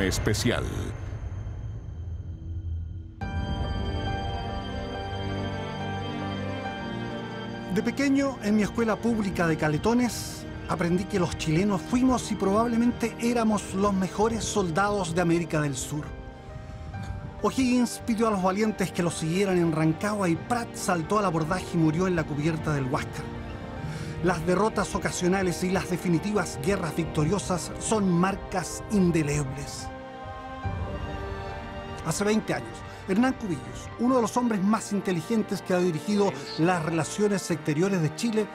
informe especial. De pequeño, en mi escuela pública de Caletones, aprendí que los chilenos fuimos y probablemente éramos los mejores soldados de América del Sur. O'Higgins pidió a los valientes que lo siguieran en Rancagua y Prat saltó al abordaje y murió en la cubierta del Huáscar. Las derrotas ocasionales y las definitivas guerras victoriosas son marcas indelebles. Hace 20 años, Hernán Cubillos, uno de los hombres más inteligentes que ha dirigido las relaciones exteriores de Chile,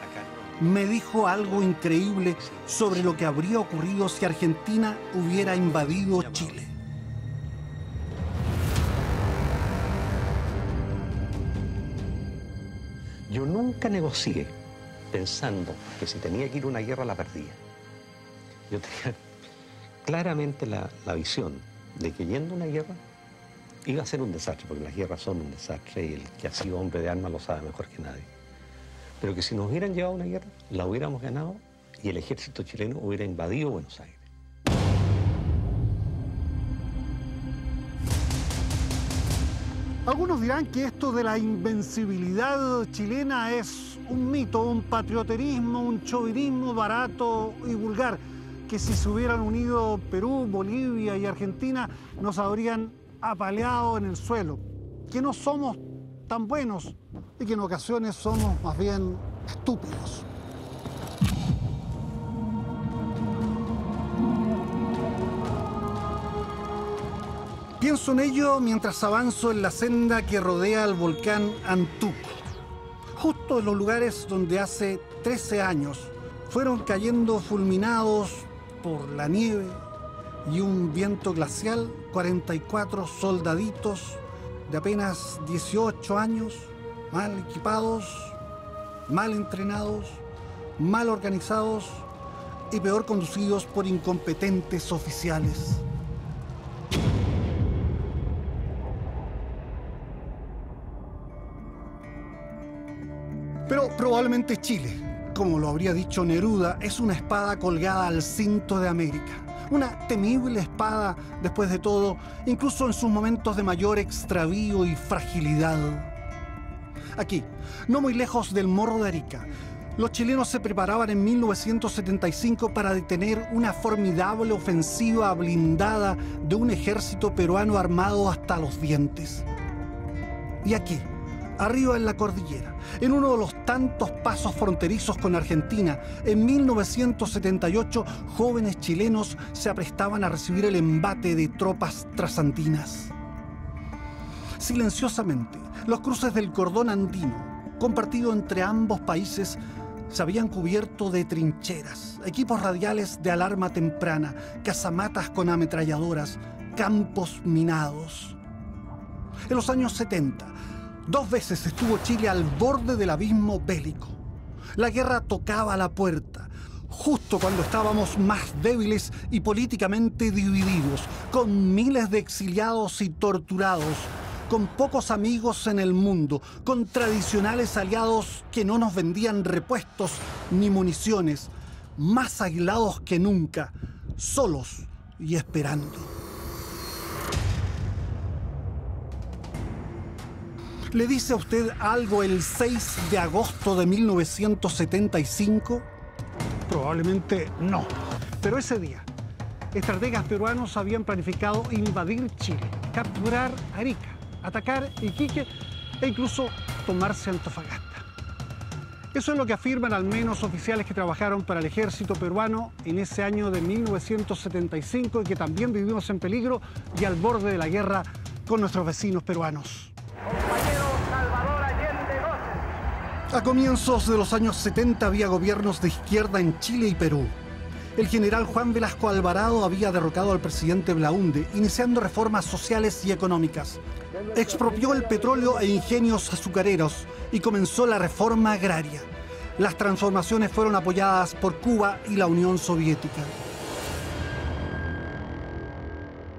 me dijo algo increíble sobre lo que habría ocurrido si Argentina hubiera invadido Chile. Yo nunca negocié pensando que si tenía que ir a una guerra la perdía. Yo tenía claramente la visión de que yendo a una guerra iba a ser un desastre, porque las guerras son un desastre y el que ha sido hombre de armas lo sabe mejor que nadie. Pero que si nos hubieran llevado a una guerra, la hubiéramos ganado y el ejército chileno hubiera invadido Buenos Aires. Algunos dirán que esto de la invencibilidad chilena es un mito, un patrioterismo, un chauvinismo barato y vulgar, que si se hubieran unido Perú, Bolivia y Argentina nos habrían apaleado en el suelo, que no somos tan buenos y que en ocasiones somos más bien estúpidos. Pienso en ello mientras avanzo en la senda que rodea el volcán Antuco, justo en los lugares donde hace 13 años fueron cayendo fulminados por la nieve y un viento glacial 44 soldaditos de apenas 18 años, mal equipados, mal entrenados, mal organizados y peor conducidos por incompetentes oficiales. Pero probablemente Chile, como lo habría dicho Neruda, es una espada colgada al cinto de América. Una temible espada, después de todo, incluso en sus momentos de mayor extravío y fragilidad. Aquí, no muy lejos del Morro de Arica, los chilenos se preparaban en 1975 para detener una formidable ofensiva blindada de un ejército peruano armado hasta los dientes. Y aquí, arriba en la cordillera, en uno de los tantos pasos fronterizos con Argentina, en 1978, jóvenes chilenos se aprestaban a recibir el embate de tropas trasandinas. Silenciosamente, los cruces del cordón andino, compartido entre ambos países, se habían cubierto de trincheras, equipos radiales de alarma temprana, casamatas con ametralladoras, campos minados. En los años 70, 2 veces estuvo Chile al borde del abismo bélico. La guerra tocaba a la puerta, justo cuando estábamos más débiles y políticamente divididos, con miles de exiliados y torturados, con pocos amigos en el mundo, con tradicionales aliados que no nos vendían repuestos ni municiones, más aislados que nunca, solos y esperando. ¿Le dice a usted algo el 6 de agosto de 1975? Probablemente no. Pero ese día, estrategas peruanos habían planificado invadir Chile, capturar Arica, atacar Iquique e incluso tomarse Antofagasta. Eso es lo que afirman al menos oficiales que trabajaron para el ejército peruano en ese año de 1975 y que también vivimos en peligro y al borde de la guerra con nuestros vecinos peruanos. A comienzos de los años 70 había gobiernos de izquierda en Chile y Perú. El general Juan Velasco Alvarado había derrocado al presidente Belaúnde, iniciando reformas sociales y económicas. Expropió el petróleo e ingenios azucareros y comenzó la reforma agraria. Las transformaciones fueron apoyadas por Cuba y la Unión Soviética.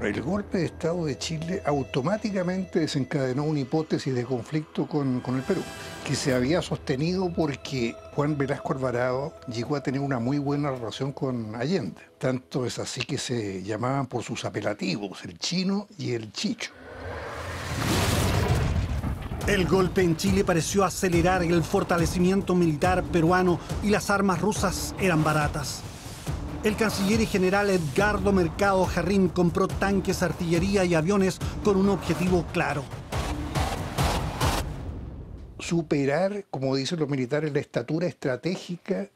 El golpe de Estado de Chile automáticamente desencadenó una hipótesis de conflicto con el Perú. que se había sostenido porque Juan Velasco Alvarado llegó a tener una muy buena relación con Allende. Tanto es así que se llamaban por sus apelativos, el Chino y el Chicho. El golpe en Chile pareció acelerar el fortalecimiento militar peruano y las armas rusas eran baratas. El canciller y general Edgardo Mercado Jarrín compró tanques, artillería y aviones con un objetivo claro: superar, como dicen los militares, la estatura estratégica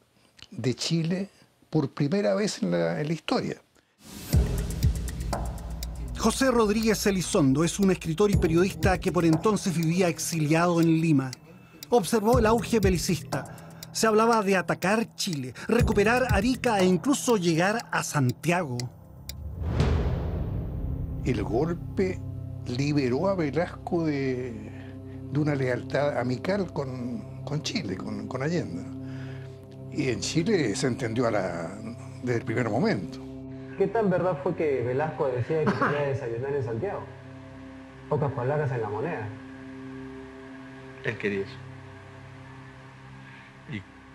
de Chile por primera vez en la historia. José Rodríguez Elizondo es un escritor y periodista que por entonces vivía exiliado en Lima. Observó el auge belicista. Se hablaba de atacar Chile, recuperar Arica e incluso llegar a Santiago. El golpe liberó a Velasco de una lealtad amical con Chile, con Allende. Y en Chile se entendió desde el primer momento. ¿Qué tan verdad fue que Velasco decía que quería desayunar en Santiago? Pocas palabras en la moneda. Él quería eso.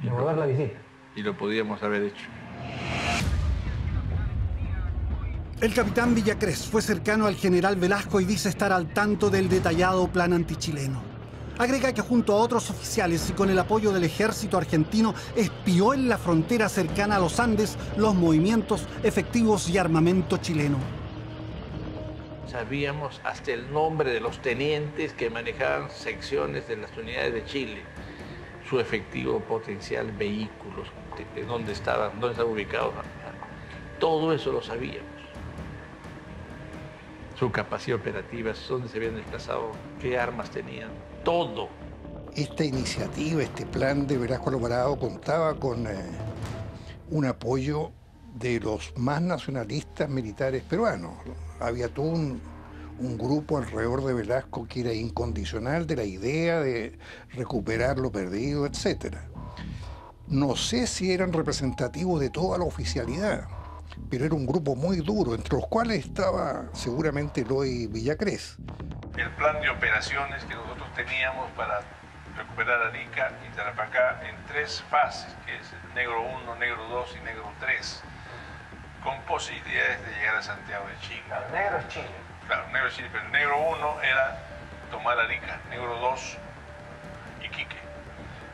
Devolver la visita. Y lo podíamos haber hecho. El capitán Villacrés fue cercano al general Velasco y dice estar al tanto del detallado plan antichileno. Agrega que junto a otros oficiales y con el apoyo del ejército argentino espió en la frontera cercana a los Andes los movimientos efectivos y armamento chileno. Sabíamos hasta el nombre de los tenientes que manejaban secciones de las unidades de Chile, su efectivo potencial, vehículos, dónde estaban ubicados. Todo eso lo sabíamos. Su capacidad operativa, dónde se habían desplazado, qué armas tenían, todo. Esta iniciativa, este plan de Velasco Alvarado contaba con un apoyo de los más nacionalistas militares peruanos. Había todo un grupo alrededor de Velasco que era incondicional de la idea de recuperar lo perdido, etc. No sé si eran representativos de toda la oficialidad, pero era un grupo muy duro, entre los cuales estaba seguramente Eloy Villacrés. El plan de operaciones que nosotros teníamos para recuperar Arica y Tarapacá en 3 fases, que es Negro 1, Negro 2 y Negro 3, con posibilidades de llegar a Santiago de Chile. Claro, Negro es Chile. Claro, Negro es Chile, pero el Negro 1 era tomar Arica, Negro 2 Iquique,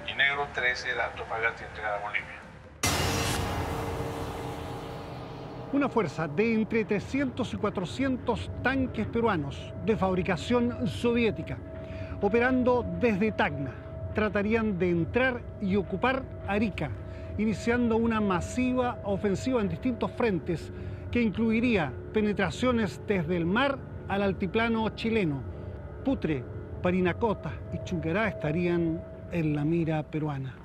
y Negro 3 era Antofagasta y entregar a Bolivia. Una fuerza de entre 300 y 400 tanques peruanos de fabricación soviética, operando desde Tacna, tratarían de entrar y ocupar Arica, iniciando una masiva ofensiva en distintos frentes que incluiría penetraciones desde el mar al altiplano chileno. Putre, Parinacota y Chunquerá estarían en la mira peruana.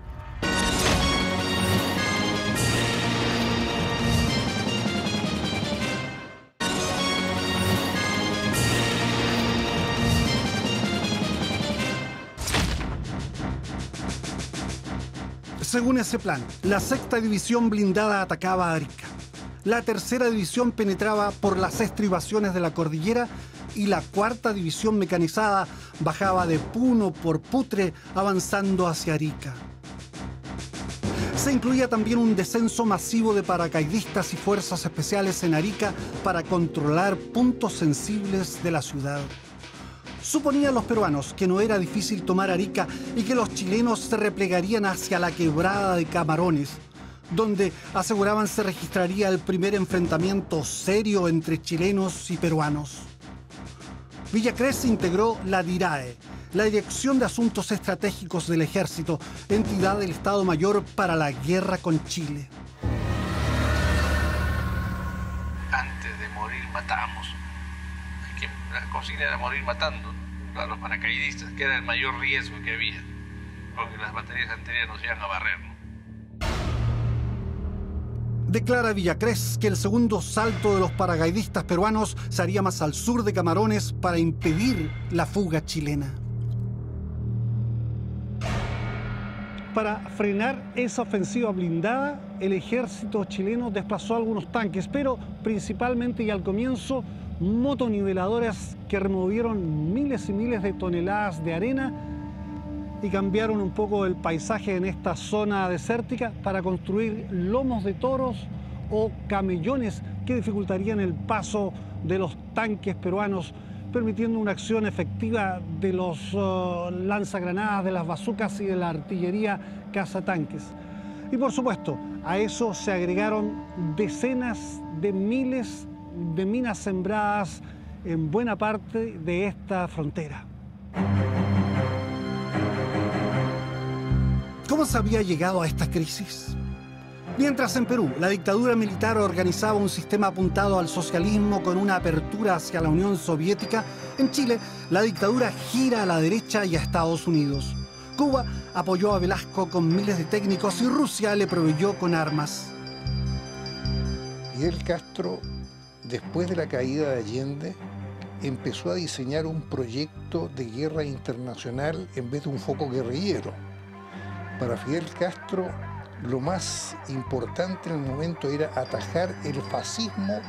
Según ese plan, la 6ª División Blindada atacaba a Arica. La 3ª División penetraba por las estribaciones de la cordillera y la 4ª División Mecanizada bajaba de Puno por Putre avanzando hacia Arica. Se incluía también un descenso masivo de paracaidistas y fuerzas especiales en Arica para controlar puntos sensibles de la ciudad. Suponían los peruanos que no era difícil tomar Arica y que los chilenos se replegarían hacia la quebrada de Camarones, donde aseguraban se registraría el primer enfrentamiento serio entre chilenos y peruanos. Villacrés integró la DIRAE, la Dirección de Asuntos Estratégicos del Ejército, entidad del Estado Mayor para la guerra con Chile. Antes de morir matamos. La consigna era morir matando a los paracaidistas, que era el mayor riesgo que había, porque las baterías anteriores nos iban a barrer, ¿no? Declara Villacrés que el segundo salto de los paracaidistas peruanos se haría más al sur de Camarones para impedir la fuga chilena. Para frenar esa ofensiva blindada, el ejército chileno desplazó algunos tanques, pero principalmente y al comienzo motoniveladoras que removieron miles y miles de toneladas de arena y cambiaron un poco el paisaje en esta zona desértica para construir lomos de toros o camellones que dificultarían el paso de los tanques peruanos, permitiendo una acción efectiva de los lanzagranadas, de las bazucas y de la artillería cazatanques. Y por supuesto, a eso se agregaron decenas de miles de minas sembradas en buena parte de esta frontera. ¿Cómo se había llegado a esta crisis? Mientras en Perú la dictadura militar organizaba un sistema apuntado al socialismo con una apertura hacia la Unión Soviética, en Chile la dictadura gira a la derecha y a Estados Unidos. Cuba apoyó a Velasco con miles de técnicos y Rusia le proveyó con armas. Fidel Castro, después de la caída de Allende, empezó a diseñar un proyecto de guerra internacional en vez de un foco guerrillero. Para Fidel Castro, lo más importante en el momento era atajar el fascismo,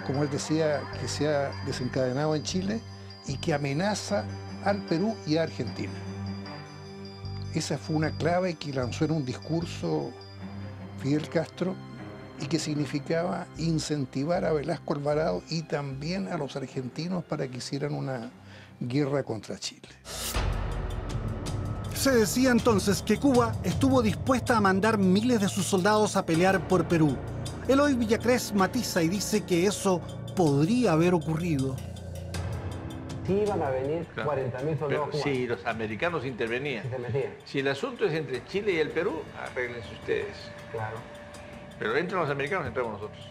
como él decía, que se ha desencadenado en Chile y que amenaza al Perú y a Argentina. Esa fue una clave que lanzó en un discurso Fidel Castro y que significaba incentivar a Velasco Alvarado y también a los argentinos para que hicieran una guerra contra Chile. Se decía entonces que Cuba estuvo dispuesta a mandar miles de sus soldados a pelear por Perú. Eloy Villacrés matiza y dice que eso podría haber ocurrido. Sí iban a venir 40.000 soldados cubanos. Sí, los americanos intervenían. Si el asunto es entre Chile y el Perú, arréglense ustedes. Claro. Pero entran los americanos, entramos nosotros.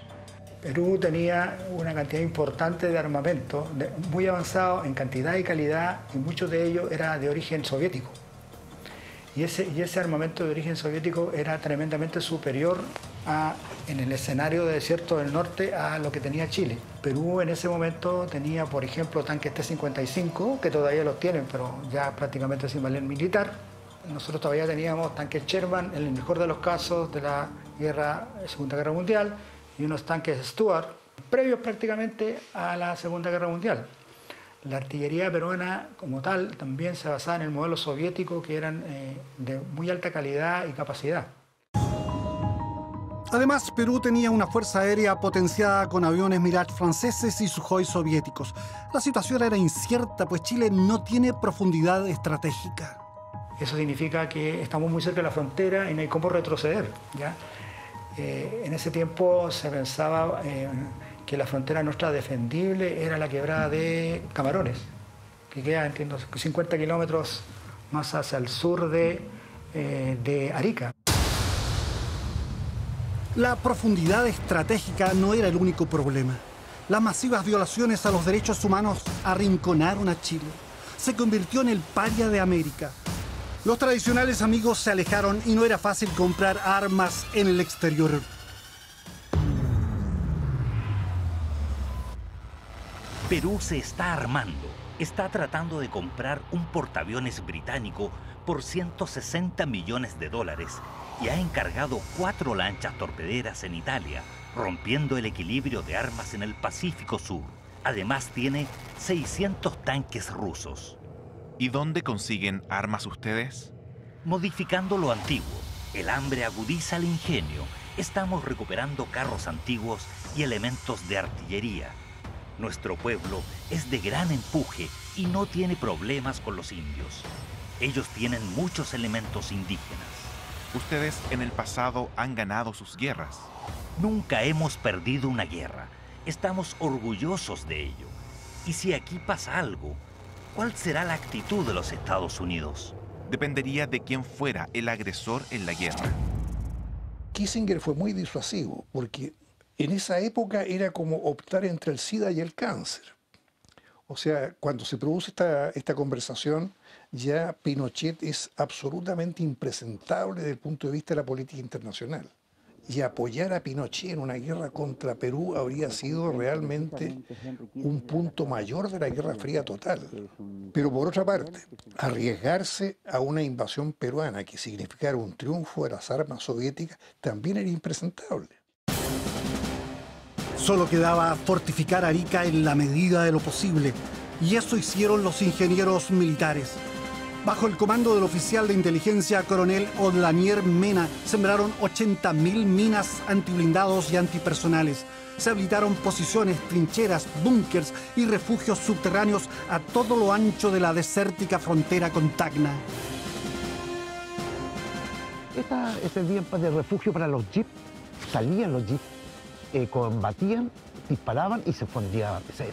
Perú tenía una cantidad importante de armamento, muy avanzado en cantidad y calidad, y muchos de ellos era de origen soviético. Y ese armamento de origen soviético era tremendamente superior en el escenario de desierto del norte a lo que tenía Chile. Perú en ese momento tenía, por ejemplo, tanques T-55, que todavía los tienen, pero ya prácticamente sin valer militar. Nosotros todavía teníamos tanques Sherman, en el mejor de los casos de la Segunda Guerra Mundial, y unos tanques Stuart, previos prácticamente a la Segunda Guerra Mundial. La artillería peruana como tal también se basaba en el modelo soviético, que eran de muy alta calidad y capacidad. Además, Perú tenía una fuerza aérea potenciada con aviones Mirage franceses y Sukhoi soviéticos. La situación era incierta, pues Chile no tiene profundidad estratégica. Eso significa que estamos muy cerca de la frontera y no hay cómo retroceder, ¿ya? En ese tiempo se pensaba que la frontera nuestra defendible era la quebrada de Camarones, que queda, entiendo, 50 kilómetros más hacia el sur de Arica. La profundidad estratégica no era el único problema. Las masivas violaciones a los derechos humanos arrinconaron a Chile. Se convirtió en el paria de América. Los tradicionales amigos se alejaron y no era fácil comprar armas en el exterior. Perú se está armando. Está tratando de comprar un portaaviones británico por $160 millones y ha encargado 4 lanchas torpederas en Italia, rompiendo el equilibrio de armas en el Pacífico Sur. Además tiene 600 tanques rusos. ¿Y dónde consiguen armas ustedes? Modificando lo antiguo. El hambre agudiza el ingenio. Estamos recuperando carros antiguos y elementos de artillería. Nuestro pueblo es de gran empuje y no tiene problemas con los indios. Ellos tienen muchos elementos indígenas. Ustedes en el pasado han ganado sus guerras. Nunca hemos perdido una guerra. Estamos orgullosos de ello. Y si aquí pasa algo, ¿cuál será la actitud de los Estados Unidos? Dependería de quién fuera el agresor en la guerra. Kissinger fue muy disuasivo porque en esa época era como optar entre el SIDA y el cáncer. O sea, cuando se produce esta conversación, ya Pinochet es absolutamente impresentable desde el punto de vista de la política internacional. Y apoyar a Pinochet en una guerra contra Perú habría sido realmente un punto mayor de la Guerra Fría total. Pero por otra parte, arriesgarse a una invasión peruana que significara un triunfo de las armas soviéticas también era impresentable. Solo quedaba fortificar Arica en la medida de lo posible, y eso hicieron los ingenieros militares. Bajo el comando del oficial de inteligencia coronel Odlanier Mena, sembraron 80.000 minas antiblindados y antipersonales. Se habilitaron posiciones, trincheras, búnkers y refugios subterráneos a todo lo ancho de la desértica frontera con Tacna. Este servían de refugio para los jeeps. Salían los jeeps, combatían, disparaban y se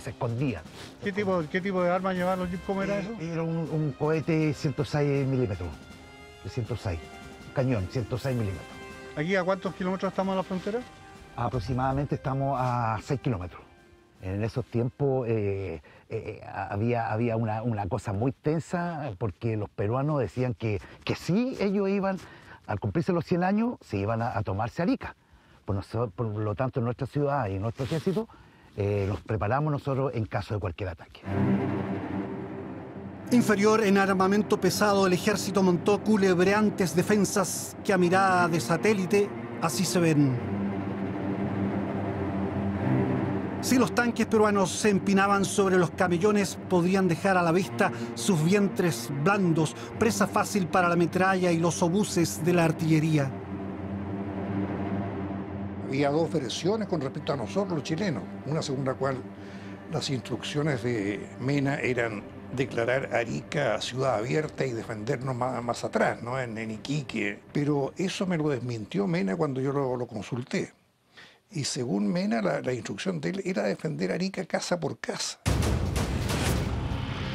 escondían. ¿Qué tipo de armas llevaban los jeeps? ¿Cómo era eso? Era un cohete 106 milímetros, de 106, cañón 106 milímetros. ¿Aquí a cuántos kilómetros estamos de la frontera? Aproximadamente estamos a 6 kilómetros. En esos tiempos había una cosa muy tensa porque los peruanos decían que sí, ellos iban, al cumplirse los 100 años, se iban a tomarse Arica. Por lo tanto, en nuestra ciudad y en nuestro ejército nos preparamos nosotros en caso de cualquier ataque. Inferior en armamento pesado, el ejército montó culebreantes defensas que a mirada de satélite así se ven. Si los tanques peruanos se empinaban sobre los camellones, podrían dejar a la vista sus vientres blandos, presa fácil para la metralla y los obuses de la artillería. Había dos versiones con respecto a nosotros, los chilenos. Una según la cual las instrucciones de Mena eran declarar Arica ciudad abierta y defendernos más atrás, ¿no? en Iquique. Pero eso me lo desmintió Mena cuando yo lo consulté. Y según Mena, la instrucción de él era defender Arica casa por casa.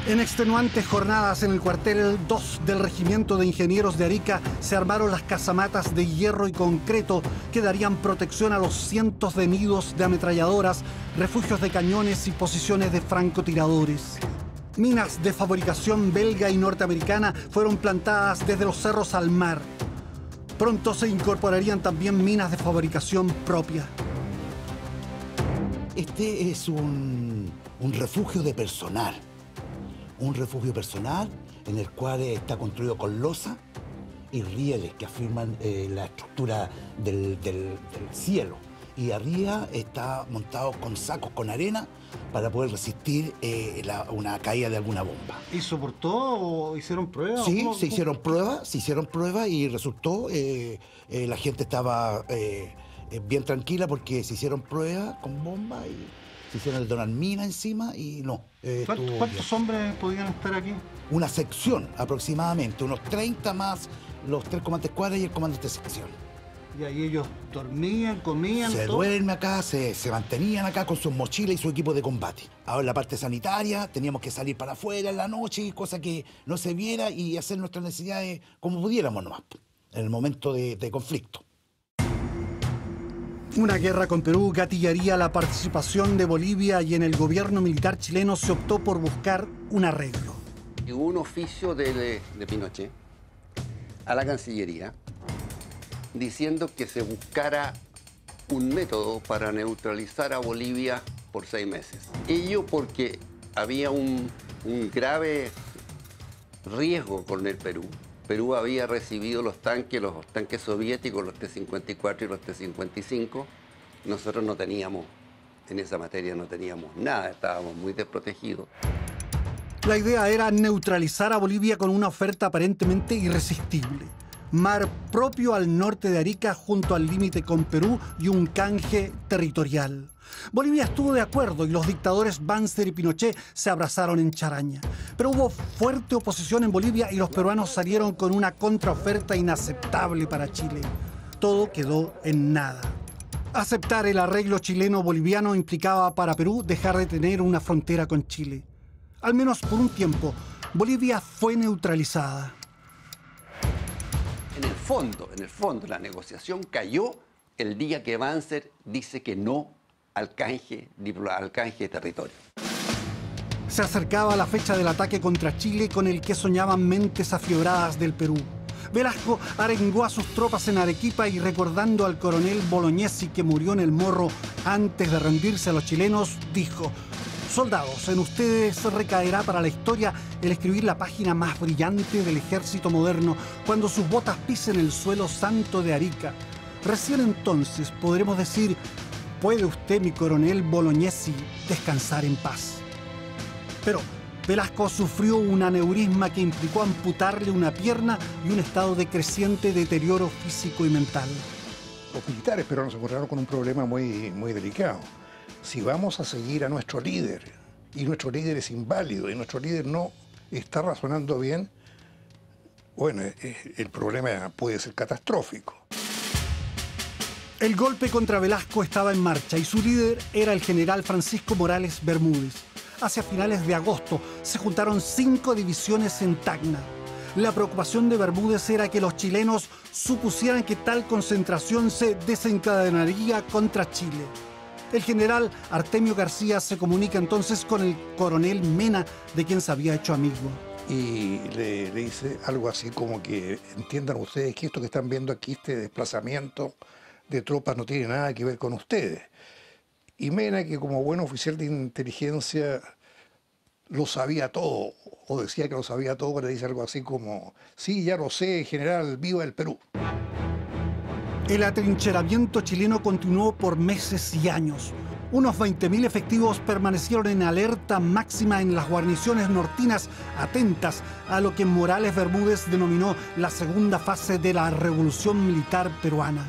En extenuantes jornadas en el cuartel 2 del Regimiento de Ingenieros de Arica se armaron las casamatas de hierro y concreto que darían protección a los cientos de nidos de ametralladoras, refugios de cañones y posiciones de francotiradores. Minas de fabricación belga y norteamericana fueron plantadas desde los cerros al mar. Pronto se incorporarían también minas de fabricación propia. Este es un refugio de personal. Un refugio personal en el cual está construido con losa y rieles que afirman la estructura del cielo. Y arriba está montado con sacos con arena para poder resistir una caída de alguna bomba. ¿Y soportó o hicieron pruebas? Sí, se hicieron pruebas y resultó, la gente estaba bien tranquila porque se hicieron pruebas con bombas y se hicieron detonar minas encima y no. ¿Cuántos hombres podían estar aquí? Una sección aproximadamente, unos 30 más los 3 comandantes cuadras y el comandante de sección. Y ahí ellos dormían, comían, se todo. duermen acá, se mantenían acá con sus mochilas y su equipo de combate. Ahora en la parte sanitaria teníamos que salir para afuera en la noche, cosa que no se viera y hacer nuestras necesidades como pudiéramos nomás, en el momento de conflicto. Una guerra con Perú gatillaría la participación de Bolivia y en el gobierno militar chileno se optó por buscar un arreglo. Hubo un oficio de Pinochet a la Cancillería diciendo que se buscara un método para neutralizar a Bolivia por 6 meses. Ello porque había un grave riesgo con el Perú. Perú había recibido los tanques soviéticos, los T-54 y los T-55. Nosotros no teníamos, en esa materia no teníamos nada, estábamos muy desprotegidos. La idea era neutralizar a Bolivia con una oferta aparentemente irresistible. Mar propio al norte de Arica junto al límite con Perú y un canje territorial. Bolivia estuvo de acuerdo y los dictadores Banzer y Pinochet se abrazaron en charaña. Pero hubo fuerte oposición en Bolivia y los peruanos salieron con una contraoferta inaceptable para Chile. Todo quedó en nada. Aceptar el arreglo chileno-boliviano implicaba para Perú dejar de tener una frontera con Chile. Al menos por un tiempo, Bolivia fue neutralizada. En el fondo, la negociación cayó el día que Banzer dice que no al canje de territorio. Se acercaba la fecha del ataque contra Chile con el que soñaban mentes afiebradas del Perú. Velasco arengó a sus tropas en Arequipa y recordando al coronel Bolognesi que murió en el Morro antes de rendirse a los chilenos, dijo: soldados, en ustedes recaerá para la historia el escribir la página más brillante del ejército moderno cuando sus botas pisen el suelo santo de Arica. Recién entonces podremos decir: puede usted, mi coronel Bolognesi, descansar en paz. Pero Velasco sufrió un aneurisma que implicó amputarle una pierna y un estado de creciente deterioro físico y mental. Los militares peruanos se encontraron con un problema muy delicado. Si vamos a seguir a nuestro líder, y nuestro líder es inválido, y nuestro líder no está razonando bien, bueno, el problema puede ser catastrófico. El golpe contra Velasco estaba en marcha y su líder era el general Francisco Morales Bermúdez. Hacia finales de agosto se juntaron 5 divisiones en Tacna. La preocupación de Bermúdez era que los chilenos supusieran que tal concentración se desencadenaría contra Chile. El general Artemio García se comunica entonces con el coronel Mena, de quien se había hecho amigo. Y le dice algo así como que entiendan ustedes que esto que están viendo aquí, este desplazamiento de tropas, no tiene nada que ver con ustedes. Y Mena, que como buen oficial de inteligencia lo sabía todo, o decía que lo sabía todo, le dice algo así como: sí, ya lo sé, general, viva el Perú. El atrincheramiento chileno continuó por meses y años. Unos 20.000 efectivos permanecieron en alerta máxima en las guarniciones nortinas, atentas a lo que Morales Bermúdez denominó la segunda fase de la revolución militar peruana.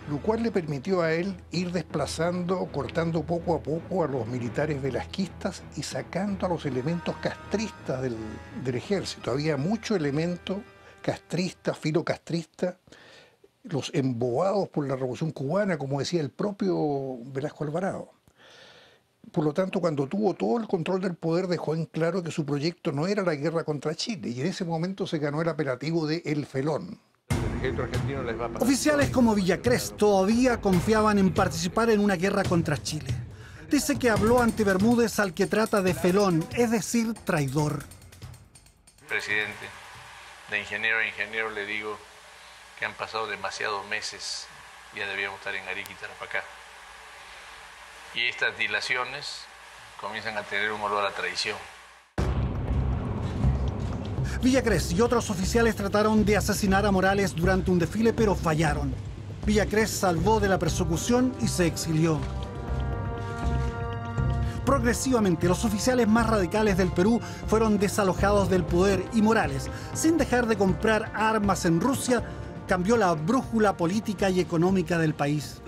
Lo cual le permitió a él ir desplazando, cortando poco a poco a los militares velasquistas y sacando a los elementos castristas del ejército. Había mucho elemento castrista, filocastrista, los embobados por la Revolución Cubana, como decía el propio Velasco Alvarado. Por lo tanto, cuando tuvo todo el control del poder, dejó en claro que su proyecto no era la guerra contra Chile, y en ese momento se ganó el apelativo de El Felón. Oficiales como Villacrés todavía confiaban en participar en una guerra contra Chile. Dice que habló ante Bermúdez al que trata de felón, es decir, traidor. Presidente, de ingeniero a ingeniero le digo que han pasado demasiados meses, ya debíamos estar en Arica y Tarapacá. Y estas dilaciones comienzan a tener un olor a traición. Villacrés y otros oficiales trataron de asesinar a Morales durante un desfile, pero fallaron. Villacrés salvó de la persecución y se exilió. Progresivamente, los oficiales más radicales del Perú fueron desalojados del poder y Morales, sin dejar de comprar armas en Rusia, cambió la brújula política y económica del país.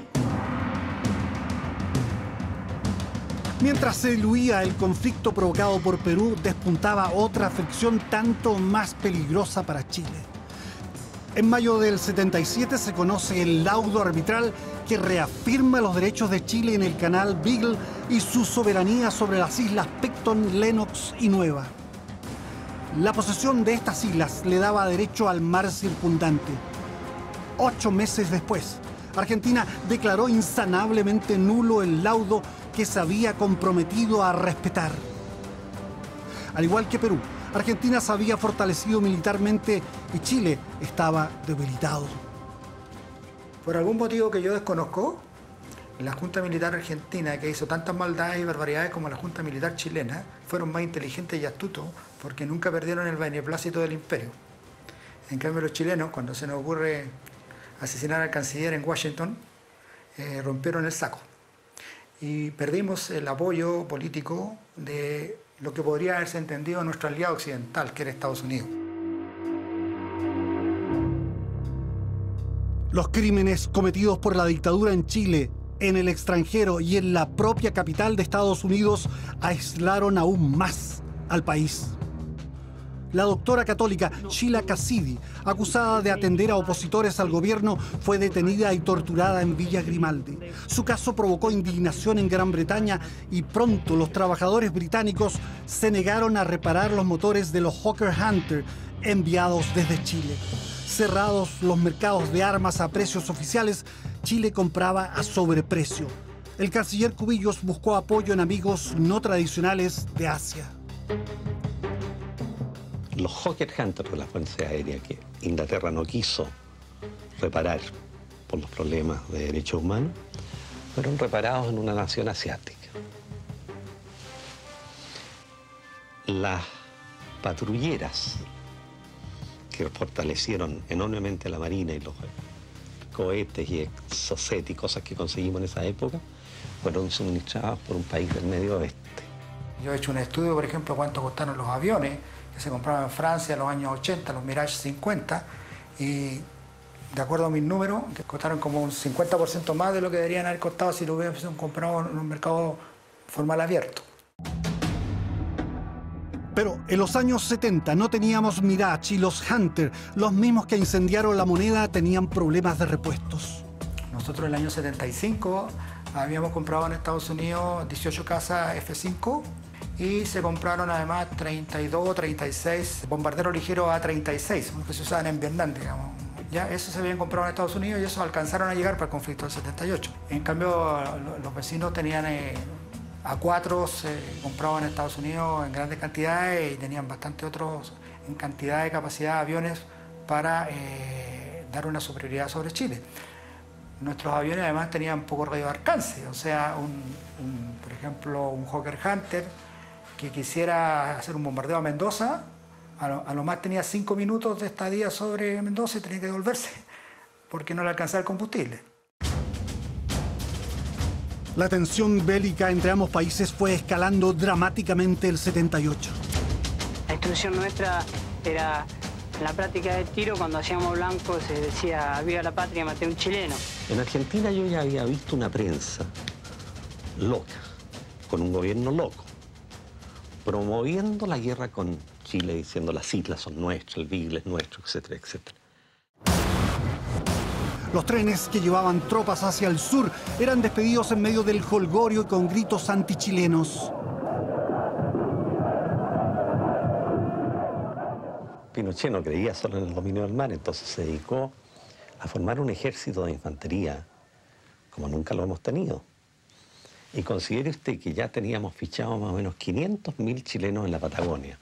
Mientras se diluía el conflicto provocado por Perú, despuntaba otra fricción tanto más peligrosa para Chile. En mayo del 77 se conoce el laudo arbitral que reafirma los derechos de Chile en el canal Beagle y su soberanía sobre las islas Picton, Lennox y Nueva. La posesión de estas islas le daba derecho al mar circundante. 8 meses después, Argentina declaró insanablemente nulo el laudo que se había comprometido a respetar. Al igual que Perú, Argentina se había fortalecido militarmente y Chile estaba debilitado. Por algún motivo que yo desconozco, la Junta Militar Argentina, que hizo tantas maldades y barbaridades como la Junta Militar chilena, fueron más inteligentes y astutos porque nunca perdieron el beneplácito del imperio. En cambio, los chilenos, cuando se nos ocurre asesinar al canciller en Washington, rompieron el saco. Y perdimos el apoyo político de lo que podría haberse entendido nuestro aliado occidental, que era Estados Unidos. Los crímenes cometidos por la dictadura en Chile, en el extranjero y en la propia capital de Estados Unidos aislaron aún más al país. La doctora católica Sheila Cassidy, acusada de atender a opositores al gobierno, fue detenida y torturada en Villa Grimaldi. Su caso provocó indignación en Gran Bretaña y pronto los trabajadores británicos se negaron a reparar los motores de los Hawker Hunter enviados desde Chile. Cerrados los mercados de armas a precios oficiales, Chile compraba a sobreprecio. El canciller Cubillos buscó apoyo en amigos no tradicionales de Asia. Los Hawker Hunter de la Fuerza Aérea que Inglaterra no quiso reparar por los problemas de derechos humanos, fueron reparados en una nación asiática. Las patrulleras que fortalecieron enormemente la Marina y los cohetes y exocet y cosas que conseguimos en esa época, fueron suministrados por un país del Medio Oeste. Yo he hecho un estudio, por ejemplo, cuánto costaron los aviones que se compraban en Francia en los años 80, los Mirage 50, y de acuerdo a mis números, que costaron como un 50% más de lo que deberían haber costado si lo hubiesen comprado en un mercado formal abierto. Pero en los años 70 no teníamos Mirage y los Hunter, los mismos que incendiaron la moneda, tenían problemas de repuestos. Nosotros en el año 75 habíamos comprado en Estados Unidos 18 casas F-5 y se compraron además 32 o 36 bombarderos ligeros A-36, que se usaban en Vietnam, digamos. Ya esos se habían comprado en Estados Unidos y esos alcanzaron a llegar para el conflicto del 78. En cambio, los vecinos tenían A4, se compraban en Estados Unidos en grandes cantidades y tenían bastante otros en cantidad de capacidad de aviones para dar una superioridad sobre Chile. Nuestros aviones además tenían poco radio de alcance, o sea, por ejemplo, un Hawker Hunter que quisiera hacer un bombardeo a Mendoza, a lo más tenía 5 minutos de estadía sobre Mendoza y tenía que devolverse porque no le alcanzaba el combustible. La tensión bélica entre ambos países fue escalando dramáticamente el 78. La instrucción nuestra era, en la práctica del tiro, cuando hacíamos blanco se decía viva la patria, maté a un chileno. En Argentina yo ya había visto una prensa loca, con un gobierno loco, promoviendo la guerra con Chile, diciendo las islas son nuestras, el Beagle es nuestro, etcétera, etcétera. Los trenes que llevaban tropas hacia el sur eran despedidos en medio del jolgorio y con gritos antichilenos. Pinochet no creía solo en el dominio del mar, entonces se dedicó a formar un ejército de infantería como nunca lo hemos tenido. Y considere usted que ya teníamos fichado más o menos 500.000 chilenos en la Patagonia,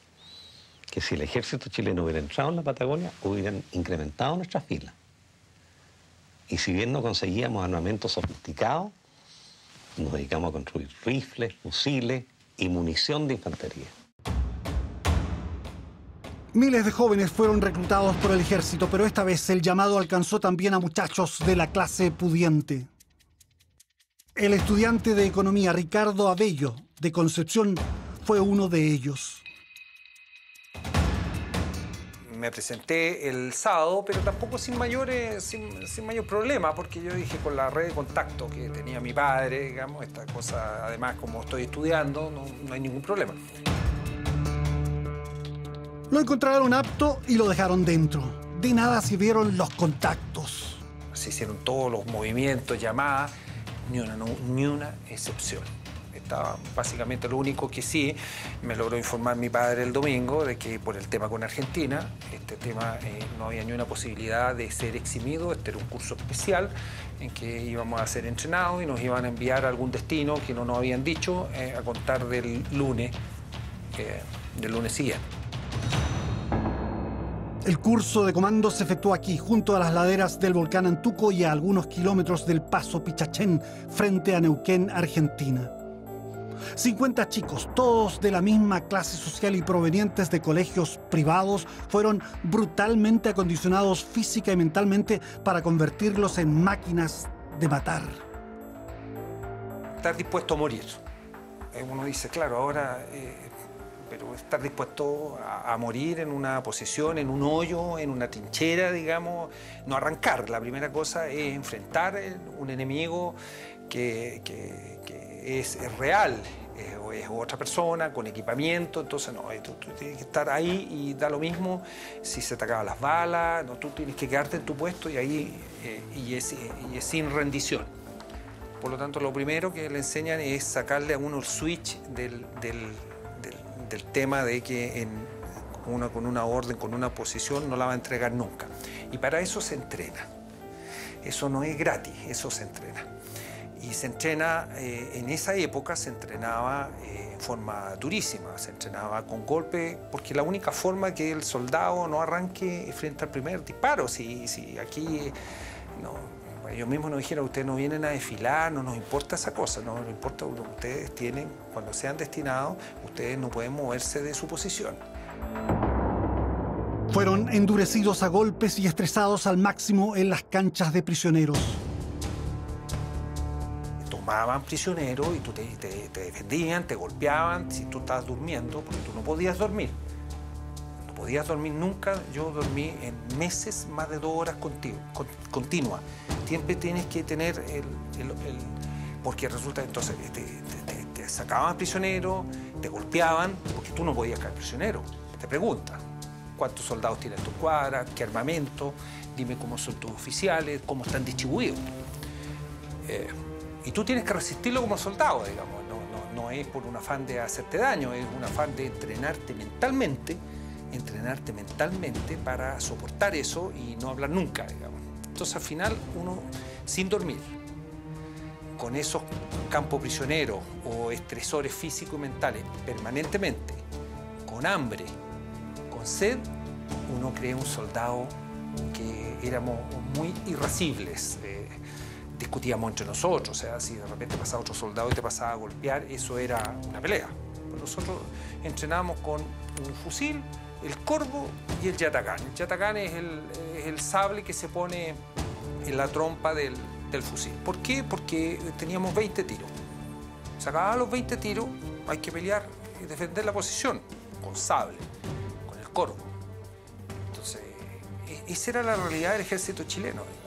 que si el ejército chileno hubiera entrado en la Patagonia, hubieran incrementado nuestras filas. Y si bien no conseguíamos armamento sofisticado, nos dedicamos a construir rifles, fusiles y munición de infantería. Miles de jóvenes fueron reclutados por el ejército, pero esta vez el llamado alcanzó también a muchachos de la clase pudiente. El estudiante de economía Ricardo Abello, de Concepción, fue uno de ellos. Me presenté el sábado, pero tampoco sin mayor problema, porque yo dije con la red de contacto que tenía mi padre, digamos, esta cosa, además como estoy estudiando, no hay ningún problema. Lo encontraron apto y lo dejaron dentro. De nada sirvieron los contactos. Se hicieron todos los movimientos, llamadas, ni una excepción. Estaba básicamente lo único que sí me logró informar mi padre el domingo de que por el tema con Argentina, este tema no había ni una posibilidad de ser eximido. Este era un curso especial en que íbamos a ser entrenados y nos iban a enviar a algún destino que no nos habían dicho a contar del lunes siguiente. El curso de comando se efectuó aquí, junto a las laderas del volcán Antuco y a algunos kilómetros del Paso Pichachén, frente a Neuquén, Argentina. 50 chicos, todos de la misma clase social y provenientes de colegios privados, fueron brutalmente acondicionados física y mentalmente para convertirlos en máquinas de matar. Estar dispuesto a morir. Uno dice, claro, ahora... pero estar dispuesto a morir en una posición, en un hoyo, en una trinchera, digamos, no arrancar. La primera cosa es enfrentar un enemigo que es real, o es otra persona con equipamiento, entonces no, tú tienes que estar ahí y da lo mismo si se te acaban las balas, no, tú tienes que quedarte en tu puesto y ahí y es sin rendición. Por lo tanto, lo primero que le enseñan es sacarle a uno el switch del tema de que con una orden, con una posición, no la va a entregar nunca. Y para eso se entrena. Eso no es gratis, eso se entrena. Y se entrena, en esa época se entrenaba en forma durísima, se entrenaba con golpe, porque la única forma que el soldado no arranque frente al primer disparo. Si aquí no, ellos mismos nos dijeron, ustedes no vienen a desfilar, no nos importa esa cosa, no nos importa lo que ustedes tienen, cuando sean destinados, ustedes no pueden moverse de su posición. Fueron endurecidos a golpes y estresados al máximo en las canchas de prisioneros. Estos tomaban prisioneros y tú te defendían, te golpeaban si tú estabas durmiendo, porque tú no podías dormir. No podías dormir nunca. Yo dormí en meses más de 2 horas continuas. Siempre tienes que tener porque resulta entonces te sacaban prisioneros, te golpeaban, porque tú no podías caer prisionero. Te preguntan cuántos soldados tienen tu cuadra, qué armamento, dime cómo son tus oficiales, cómo están distribuidos. Y tú tienes que resistirlo como soldado, digamos. No es por un afán de hacerte daño, es un afán de entrenarte mentalmente para soportar eso y no hablar nunca, digamos. Entonces al final uno, sin dormir, con esos campos prisioneros o estresores físicos y mentales permanentemente, con hambre, con sed, uno crea un soldado que éramos muy irascibles. Discutíamos entre nosotros, o sea, si de repente pasaba otro soldado y te pasaba a golpear, eso era una pelea. Nosotros entrenábamos con un fusil, el corvo y el yatagán. El yatagán es el sable que se pone en la trompa del fusil. ¿Por qué? Porque teníamos 20 tiros. Se acababan los 20 tiros, hay que pelear y defender la posición con sable, con el corvo. Entonces, esa era la realidad del ejército chileno, digamos.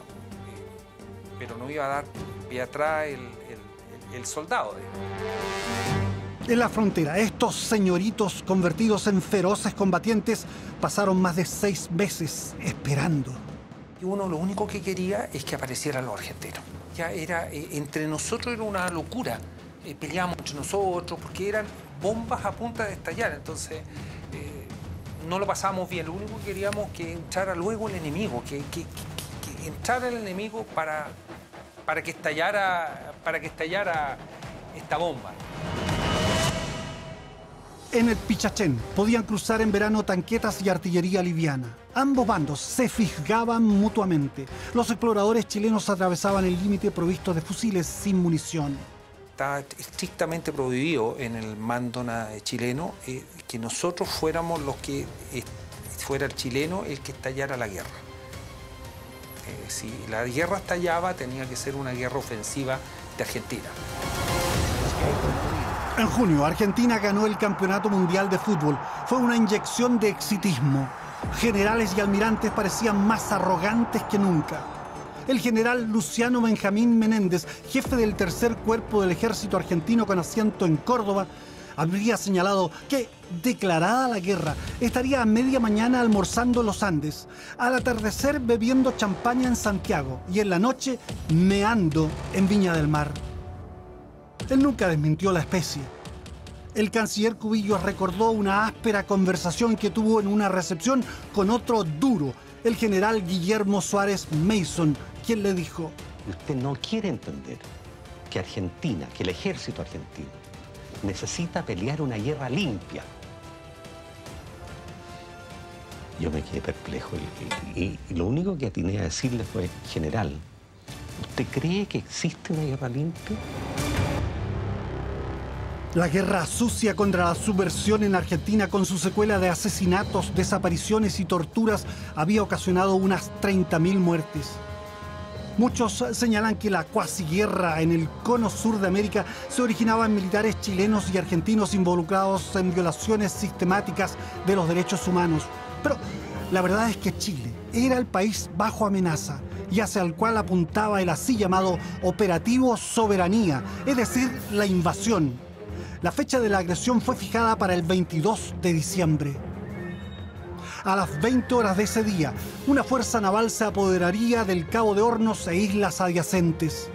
Pero no iba a dar pie atrás el soldado, digamos. En la frontera, estos señoritos convertidos en feroces combatientes pasaron más de 6 meses esperando. Y uno lo único que quería es que aparecieran los argentinos. Ya era, entre nosotros era una locura. Peleábamos entre nosotros porque eran bombas a punta de estallar. Entonces, no lo pasábamos bien. Lo único que queríamos que entrara luego el enemigo, que entrara el enemigo para que estallara esta bomba. En el Pichachén podían cruzar en verano tanquetas y artillería liviana. Ambos bandos se fisgaban mutuamente. Los exploradores chilenos atravesaban el límite provistos de fusiles sin munición. Está estrictamente prohibido en el mando chileno que nosotros fuéramos los que fuera el chileno el que estallara la guerra. Si la guerra estallaba, tenía que ser una guerra ofensiva de Argentina. En junio, Argentina ganó el Campeonato Mundial de Fútbol. Fue una inyección de exitismo. Generales y almirantes parecían más arrogantes que nunca. El general Luciano Benjamín Menéndez, jefe del tercer cuerpo del ejército argentino con asiento en Córdoba, habría señalado que, declarada la guerra, estaría a media mañana almorzando en los Andes, al atardecer bebiendo champaña en Santiago y en la noche meando en Viña del Mar. Él nunca desmintió la especie. El canciller Cubillos recordó una áspera conversación que tuvo en una recepción con otro duro, el general Guillermo Suárez Mason, quien le dijo: Usted no quiere entender que Argentina, que el ejército argentino, necesita pelear una guerra limpia. Yo me quedé perplejo y lo único que atiné a decirle fue: general, ¿usted cree que existe una guerra limpia? La guerra sucia contra la subversión en Argentina, con su secuela de asesinatos, desapariciones y torturas, había ocasionado unas 30.000 muertes. Muchos señalan que la cuasiguerra en el cono sur de América se originaba en militares chilenos y argentinos involucrados en violaciones sistemáticas de los derechos humanos. Pero la verdad es que Chile era el país bajo amenaza y hacia el cual apuntaba el así llamado Operativo Soberanía, es decir, la invasión. La fecha de la agresión fue fijada para el 22 de diciembre. A las 20 horas de ese día, una fuerza naval se apoderaría del Cabo de Hornos e islas adyacentes.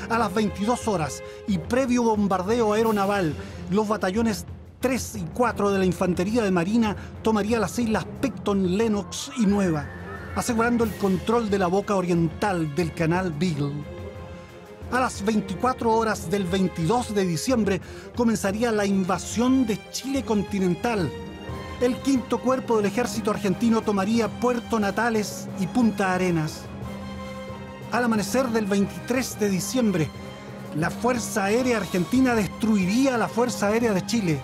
A las 22 horas, y previo bombardeo aeronaval, los batallones 3 y 4 de la Infantería de Marina tomaría las islas Picton, Lennox y Nueva, asegurando el control de la boca oriental del canal Beagle. A las 24 horas del 22 de diciembre comenzaría la invasión de Chile continental. El quinto cuerpo del ejército argentino tomaría Puerto Natales y Punta Arenas. Al amanecer del 23 de diciembre, la Fuerza Aérea Argentina destruiría a la Fuerza Aérea de Chile.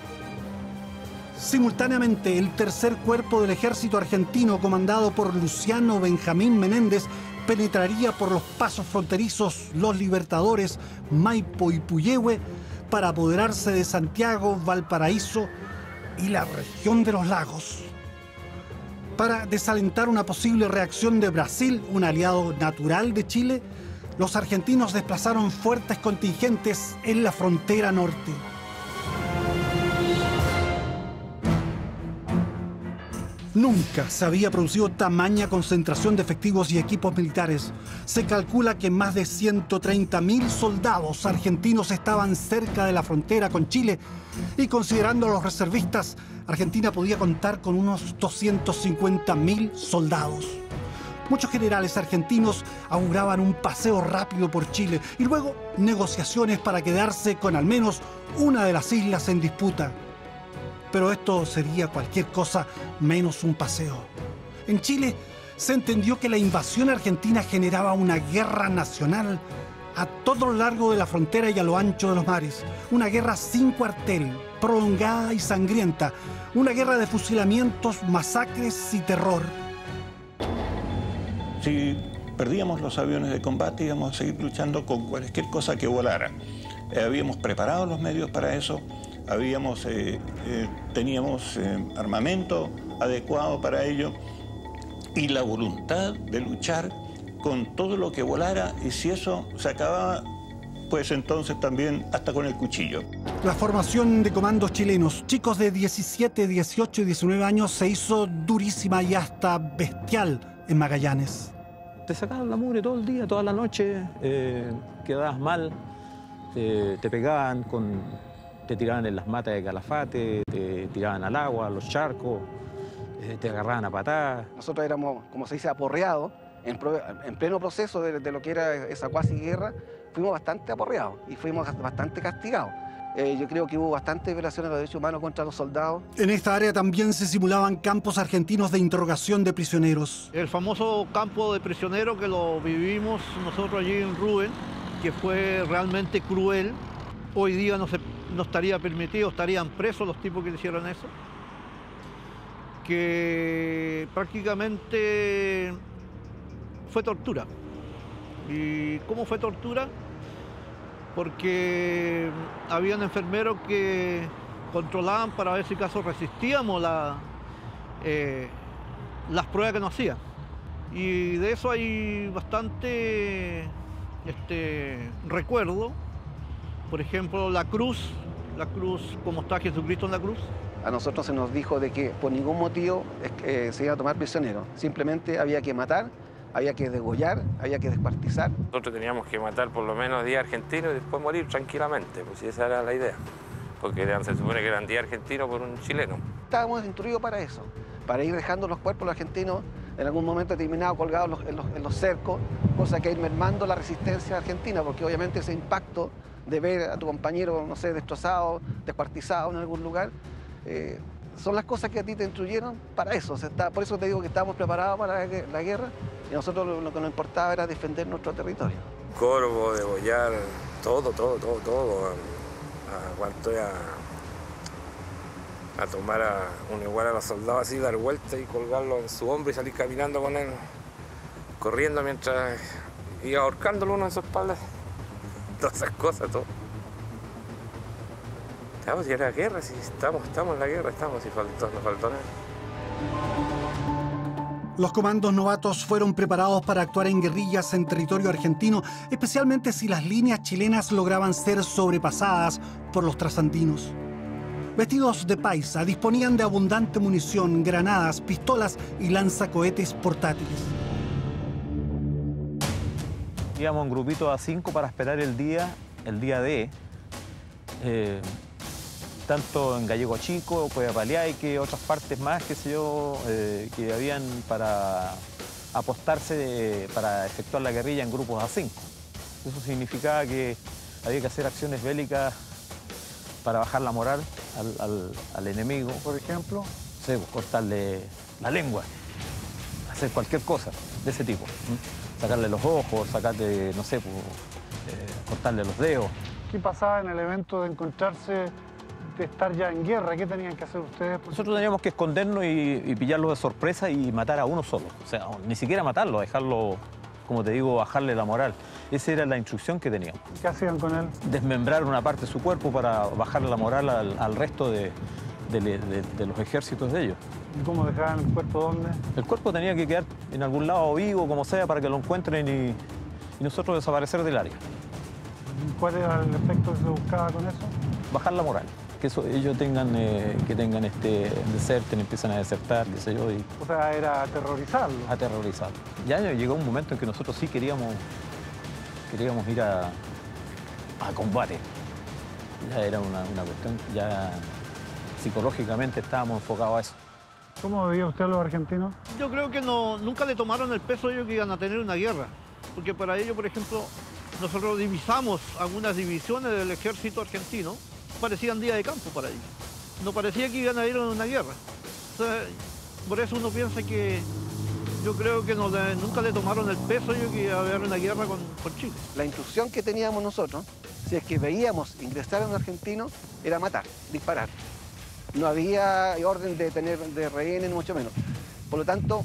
Simultáneamente, el tercer cuerpo del ejército argentino, comandado por Luciano Benjamín Menéndez, penetraría por los pasos fronterizos Los Libertadores, Maipo y Puyehue para apoderarse de Santiago, Valparaíso y la región de los lagos. Para desalentar una posible reacción de Brasil, un aliado natural de Chile, los argentinos desplazaron fuertes contingentes en la frontera norte. Nunca se había producido tamaña concentración de efectivos y equipos militares. Se calcula que más de 130.000 soldados argentinos estaban cerca de la frontera con Chile y, considerando a los reservistas, Argentina podía contar con unos 250.000 soldados. Muchos generales argentinos auguraban un paseo rápido por Chile y luego negociaciones para quedarse con al menos una de las islas en disputa. Pero esto sería cualquier cosa menos un paseo. En Chile se entendió que la invasión argentina generaba una guerra nacional a todo lo largo de la frontera y a lo ancho de los mares. Una guerra sin cuartel, prolongada y sangrienta. Una guerra de fusilamientos, masacres y terror. Si perdíamos los aviones de combate, íbamos a seguir luchando con cualquier cosa que volara. Habíamos preparado los medios para eso. Teníamos armamento adecuado para ello y la voluntad de luchar con todo lo que volara, y si eso se acababa, pues entonces también hasta con el cuchillo. La formación de comandos chilenos, chicos de 17, 18 y 19 años, se hizo durísima y hasta bestial en Magallanes. Te sacaban la mugre todo el día, toda la noche, quedabas mal, te pegaban te tiraban en las matas de Calafate, te tiraban al agua, a los charcos, te agarraban a patadas. Nosotros éramos, como se dice, aporreados, en pleno proceso de lo que era esa cuasi guerra, fuimos bastante aporreados y fuimos bastante castigados. Yo creo que hubo bastantes violaciones de los derechos humanos contra los soldados. En esta área también se simulaban campos argentinos de interrogación de prisioneros. El famoso campo de prisioneros que lo vivimos nosotros allí en Rubén, que fue realmente cruel. Hoy día no estaría permitido, estarían presos los tipos que hicieron eso. Que prácticamente fue tortura. ¿Y cómo fue tortura? Porque habían enfermeros que controlaban para ver si acaso resistíamos las pruebas que nos hacían. Y de eso hay bastante recuerdo. Por ejemplo, la cruz, como está Jesucristo en la cruz. A nosotros se nos dijo de que por ningún motivo se iba a tomar prisioneros. Simplemente había que matar, había que degollar, había que descuartizar. Nosotros teníamos que matar por lo menos 10 argentinos y después morir tranquilamente, pues esa era la idea. Porque se supone que eran 10 argentinos por un chileno. Estábamos instruidos para eso, para ir dejando los cuerpos de los argentinos en algún momento determinado colgados en los cercos, cosa que ir mermando la resistencia argentina, porque obviamente ese impacto de ver a tu compañero, no sé, destrozado, descuartizado en algún lugar, son las cosas que a ti te instruyeron para eso. Por eso te digo que estábamos preparados para la guerra y nosotros lo que nos importaba era defender nuestro territorio. Corvo, degollar, todo. Aguantó a tomar igual a los soldados así, dar vuelta y colgarlo en su hombro y salir caminando con él, corriendo mientras iba ahorcándolo uno en su espalda. Todas esas cosas, todo. Estamos, si era guerra, si estamos en la guerra, si nos faltó nada. Los comandos novatos fueron preparados para actuar en guerrillas en territorio argentino, especialmente si las líneas chilenas lograban ser sobrepasadas por los trasandinos. Vestidos de paisa, disponían de abundante munición, granadas, pistolas y lanzacohetes portátiles. Íbamos en grupito a 5 para esperar el día D, tanto en Gallego Chico, Coyapaliaique, otras partes más, qué sé yo, que habían para apostarse para efectuar la guerrilla en grupos a 5. Eso significaba que había que hacer acciones bélicas para bajar la moral al enemigo. Por ejemplo, cortarle la lengua, hacer cualquier cosa de ese tipo. Sacarle los ojos, sacarle, no sé, cortarle los dedos. ¿Qué pasaba en el evento de encontrarse, de estar ya en guerra? ¿Qué tenían que hacer ustedes? Nosotros teníamos que escondernos y pillarlo de sorpresa y matar a uno solo. O sea, ni siquiera matarlo, dejarlo como te digo, bajarle la moral. Esa era la instrucción que teníamos. ¿Qué hacían con él? Desmembrar una parte de su cuerpo para bajarle la moral al resto de los ejércitos de ellos. ¿Y cómo dejaban el cuerpo dónde? El cuerpo tenía que quedar en algún lado vivo, como sea, para que lo encuentren y nosotros desaparecer del área. ¿Cuál era el efecto que se buscaba con eso? Bajar la moral. Que ellos tengan deserten, empiezan a desertar, qué sé yo. O sea, era aterrorizarlo. Aterrorizarlo. Ya llegó un momento en que nosotros sí queríamos ir a combate. Ya era una cuestión, ya psicológicamente estábamos enfocados a eso. ¿Cómo veía usted a los argentinos? Yo creo que nunca le tomaron el peso ellos que iban a tener una guerra. Porque para ellos, por ejemplo, nosotros divisamos algunas divisiones del ejército argentino, parecían días de campo para ellos. No parecía que iban a ir a una guerra. O sea, por eso uno piensa que yo creo que nunca le tomaron el peso ellos que iba a haber una guerra con Chile. La instrucción que teníamos nosotros, si es que veíamos ingresar a un argentino, era matar, disparar. No había orden de rehenes, ni mucho menos. Por lo tanto,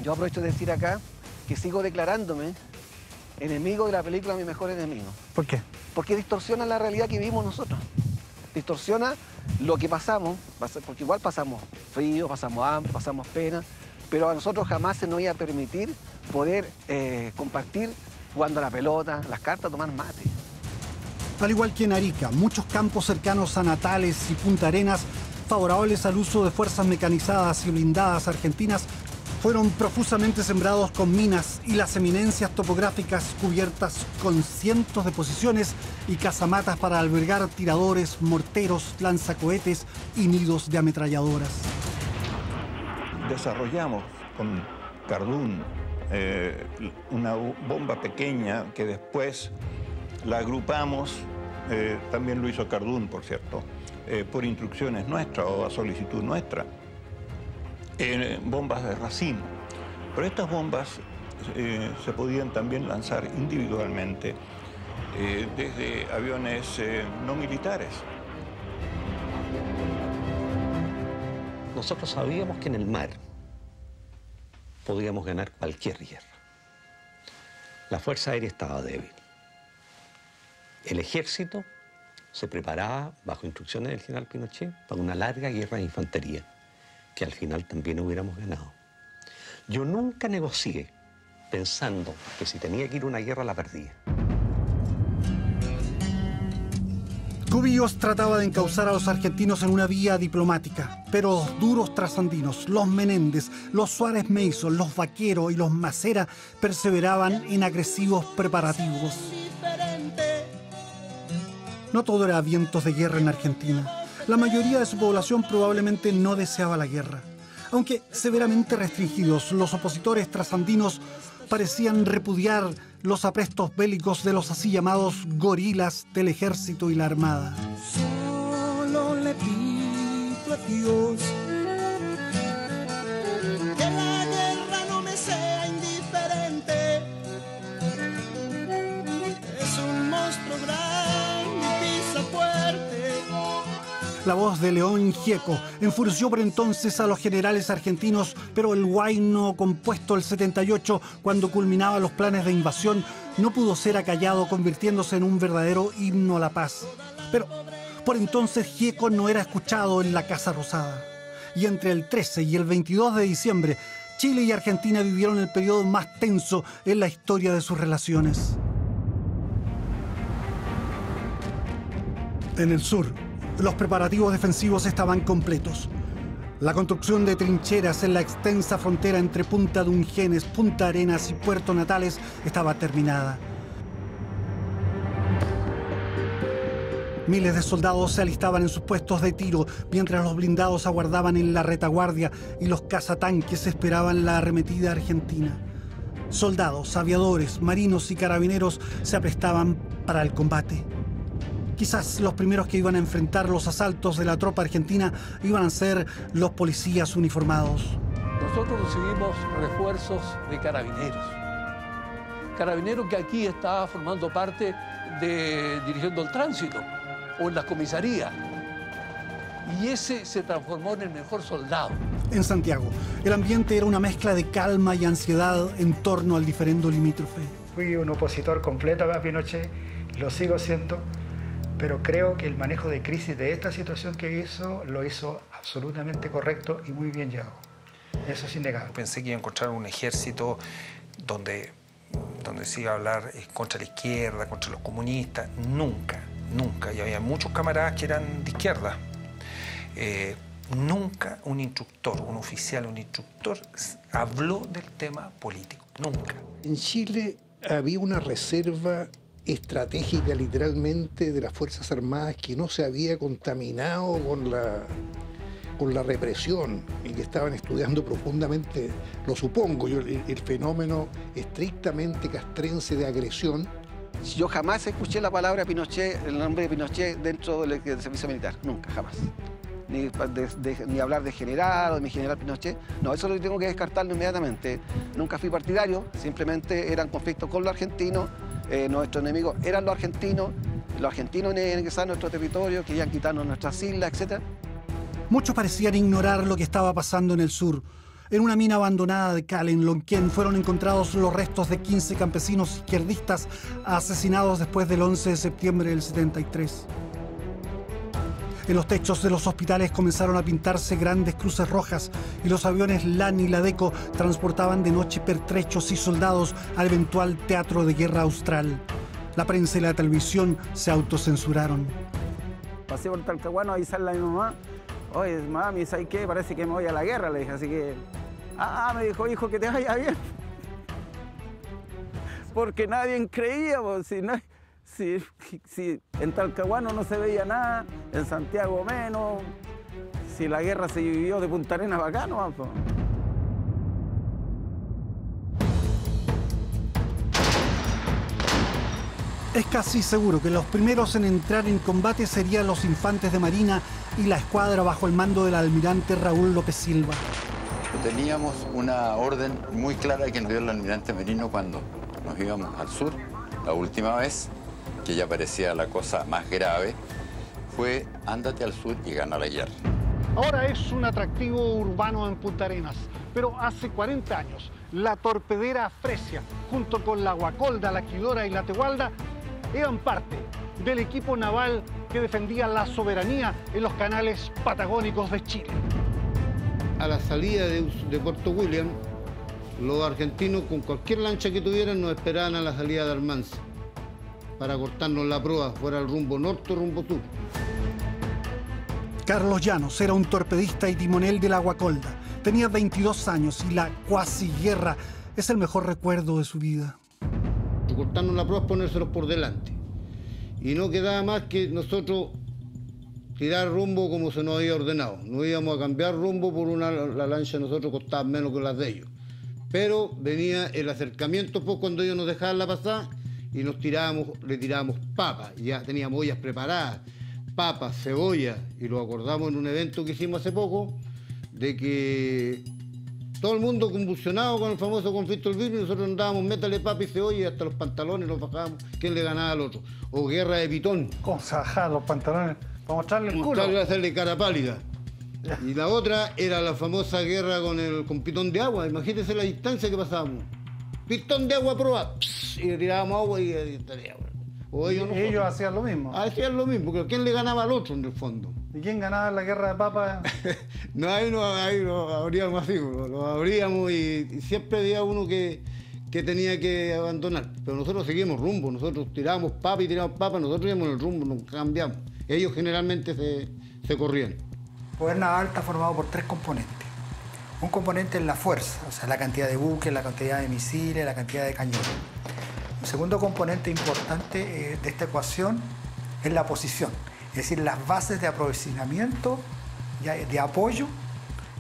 yo aprovecho de decir acá que sigo declarándome enemigo de la película Mi Mejor Enemigo. ¿Por qué? Porque distorsiona la realidad que vivimos nosotros. Distorsiona lo que pasamos, porque igual pasamos frío, pasamos hambre, pasamos pena, pero a nosotros jamás se nos iba a permitir poder compartir jugando a la pelota, las cartas, tomar mate. Al igual que en Arica, muchos campos cercanos a Natales y Punta Arenas, favorables al uso de fuerzas mecanizadas y blindadas argentinas, fueron profusamente sembrados con minas y las eminencias topográficas cubiertas con cientos de posiciones y casamatas para albergar tiradores, morteros, lanzacohetes y nidos de ametralladoras. Desarrollamos con Cardún una bomba pequeña que después la agrupamos, también lo hizo Cardún, por cierto, por instrucciones nuestras o a solicitud nuestra. Bombas de racimo. Pero estas bombas se podían también lanzar individualmente desde aviones no militares. Nosotros sabíamos que en el mar podíamos ganar cualquier guerra. La Fuerza Aérea estaba débil. El ejército se preparaba, bajo instrucciones del general Pinochet, para una larga guerra de infantería, que al final también hubiéramos ganado. Yo nunca negocié pensando que si tenía que ir a una guerra la perdía. Cubillos trataba de encauzar a los argentinos en una vía diplomática, pero los duros trasandinos, los Menéndez, los Suárez Mason, los Vaquero y los Macera perseveraban en agresivos preparativos. No todo era vientos de guerra en Argentina. La mayoría de su población probablemente no deseaba la guerra. Aunque severamente restringidos, los opositores trasandinos parecían repudiar los aprestos bélicos de los así llamados gorilas del ejército y la armada. Solo le pido a Dios que la guerra no me sea indiferente. Es un monstruo grande, pisa fuerte. La voz de León Gieco enfureció por entonces a los generales argentinos, pero el huayno compuesto el 78, cuando culminaba los planes de invasión, no pudo ser acallado, convirtiéndose en un verdadero himno a la paz. Pero por entonces Gieco no era escuchado en la Casa Rosada. Y entre el 13 y el 22 de diciembre, Chile y Argentina vivieron el periodo más tenso en la historia de sus relaciones. En el sur, los preparativos defensivos estaban completos. La construcción de trincheras en la extensa frontera entre Punta Dungenes, Punta Arenas y Puerto Natales estaba terminada. Miles de soldados se alistaban en sus puestos de tiro, mientras los blindados aguardaban en la retaguardia y los cazatanques esperaban la arremetida argentina. Soldados, aviadores, marinos y carabineros se aprestaban para el combate. Quizás los primeros que iban a enfrentar los asaltos de la tropa argentina iban a ser los policías uniformados. Nosotros recibimos refuerzos de carabineros. Carabineros que aquí estaba formando parte de dirigiendo el tránsito o en las comisarías. Y ese se transformó en el mejor soldado. En Santiago, el ambiente era una mezcla de calma y ansiedad en torno al diferendo limítrofe. Fui un opositor completo a Pinochet, lo sigo siendo, pero creo que el manejo de crisis de esta situación que hizo, lo hizo absolutamente correcto y muy bien llevado. Eso es innegable. Pensé que iba a encontrar un ejército donde se iba a hablar contra la izquierda, contra los comunistas. Nunca. Y había muchos camaradas que eran de izquierda. Nunca un instructor, un oficial, un instructor habló del tema político. Nunca. En Chile había una reserva estratégica literalmente de las Fuerzas Armadas que no se había contaminado con la represión y que estaban estudiando profundamente, lo supongo yo, el fenómeno estrictamente castrense de agresión. Yo jamás escuché la palabra Pinochet, el nombre de Pinochet dentro del servicio militar, nunca, jamás. Ni hablar de general o de mi general Pinochet, no, eso lo tengo que descartarlo inmediatamente. Nunca fui partidario, simplemente eran conflictos con los argentinos, nuestros enemigos eran los argentinos ingresaban a nuestro territorio, querían quitarnos nuestras islas, etc. Muchos parecían ignorar lo que estaba pasando en el sur. En una mina abandonada de Cal, en Lonquén, fueron encontrados los restos de 15 campesinos izquierdistas asesinados después del 11 de septiembre del 73. En los techos de los hospitales comenzaron a pintarse grandes cruces rojas y los aviones LAN y LADECO transportaban de noche pertrechos y soldados al eventual teatro de guerra austral. La prensa y la televisión se autocensuraron. Pasé por Talcahuano a avisarle a mi mamá. Oye, mami, ¿sabes qué? Parece que me voy a la guerra, le dije, así que... me dijo, hijo, que te vaya bien. Porque nadie creía, pues, si en Talcahuano no se veía nada, en Santiago menos, si la guerra se vivió de Punta Arenas para acá, no, pues. Es casi seguro que los primeros en entrar en combate serían los infantes de Marina y la escuadra bajo el mando del almirante Raúl López Silva. Teníamos una orden muy clara que nos dio el almirante Merino cuando nos íbamos al sur. La última vez, que ya parecía la cosa más grave, fue ándate al sur y gana la guerra. Ahora es un atractivo urbano en Punta Arenas, pero hace 40 años la torpedera Fresia, junto con la Guacolda, la Quidora y la Tegualda, eran parte del equipo naval que defendía la soberanía en los canales patagónicos de Chile. A la salida de Puerto William, los argentinos con cualquier lancha que tuvieran nos esperaban a la salida de Almanza para cortarnos la proa, fuera el rumbo norte o rumbo sur. Carlos Llanos era un torpedista y timonel de la Guacolda. Tenía 22 años y la cuasi guerra es el mejor recuerdo de su vida. Cortarnos la proa es ponérselos por delante. Y no quedaba más que nosotros tirar rumbo como se nos había ordenado. No íbamos a cambiar rumbo por la lancha de nosotros costaba menos que las de ellos. Pero venía el acercamiento pues, cuando ellos nos dejaban la pasada y le tirábamos papas. Ya teníamos ollas preparadas, papas, cebolla. Y lo acordamos en un evento que hicimos hace poco, de que todo el mundo convulsionado con el famoso conflicto del vino y nosotros andábamos, métale papa y cebolla y hasta los pantalones los bajábamos, quién le ganaba al otro. O guerra de pitón. ¿Cómo se bajaban los pantalones? Para mostrarle el culo. Mostrarle, hacerle cara pálida. Ya. Y la otra era la famosa guerra con pitón de agua. Imagínense la distancia que pasábamos. Pitón de agua a proa. Y le tirábamos agua y estaría. O ellos hacían lo mismo. Hacían lo mismo, pero ¿quién le ganaba al otro en el fondo? ¿Y quién ganaba en la guerra de papas? No, ahí no abríamos así, lo abríamos y siempre había uno que tenía que abandonar. Pero nosotros seguimos rumbo, nosotros tirábamos papas y tirábamos papas, nosotros íbamos en el rumbo, nos cambiamos. Ellos generalmente se corrían. El poder naval está formado por 3 componentes. Un componente es la fuerza, o sea, la cantidad de buques, la cantidad de misiles, la cantidad de cañones. Un segundo componente importante de esta ecuación es la posición, es decir, las bases de aprovisionamiento, de apoyo,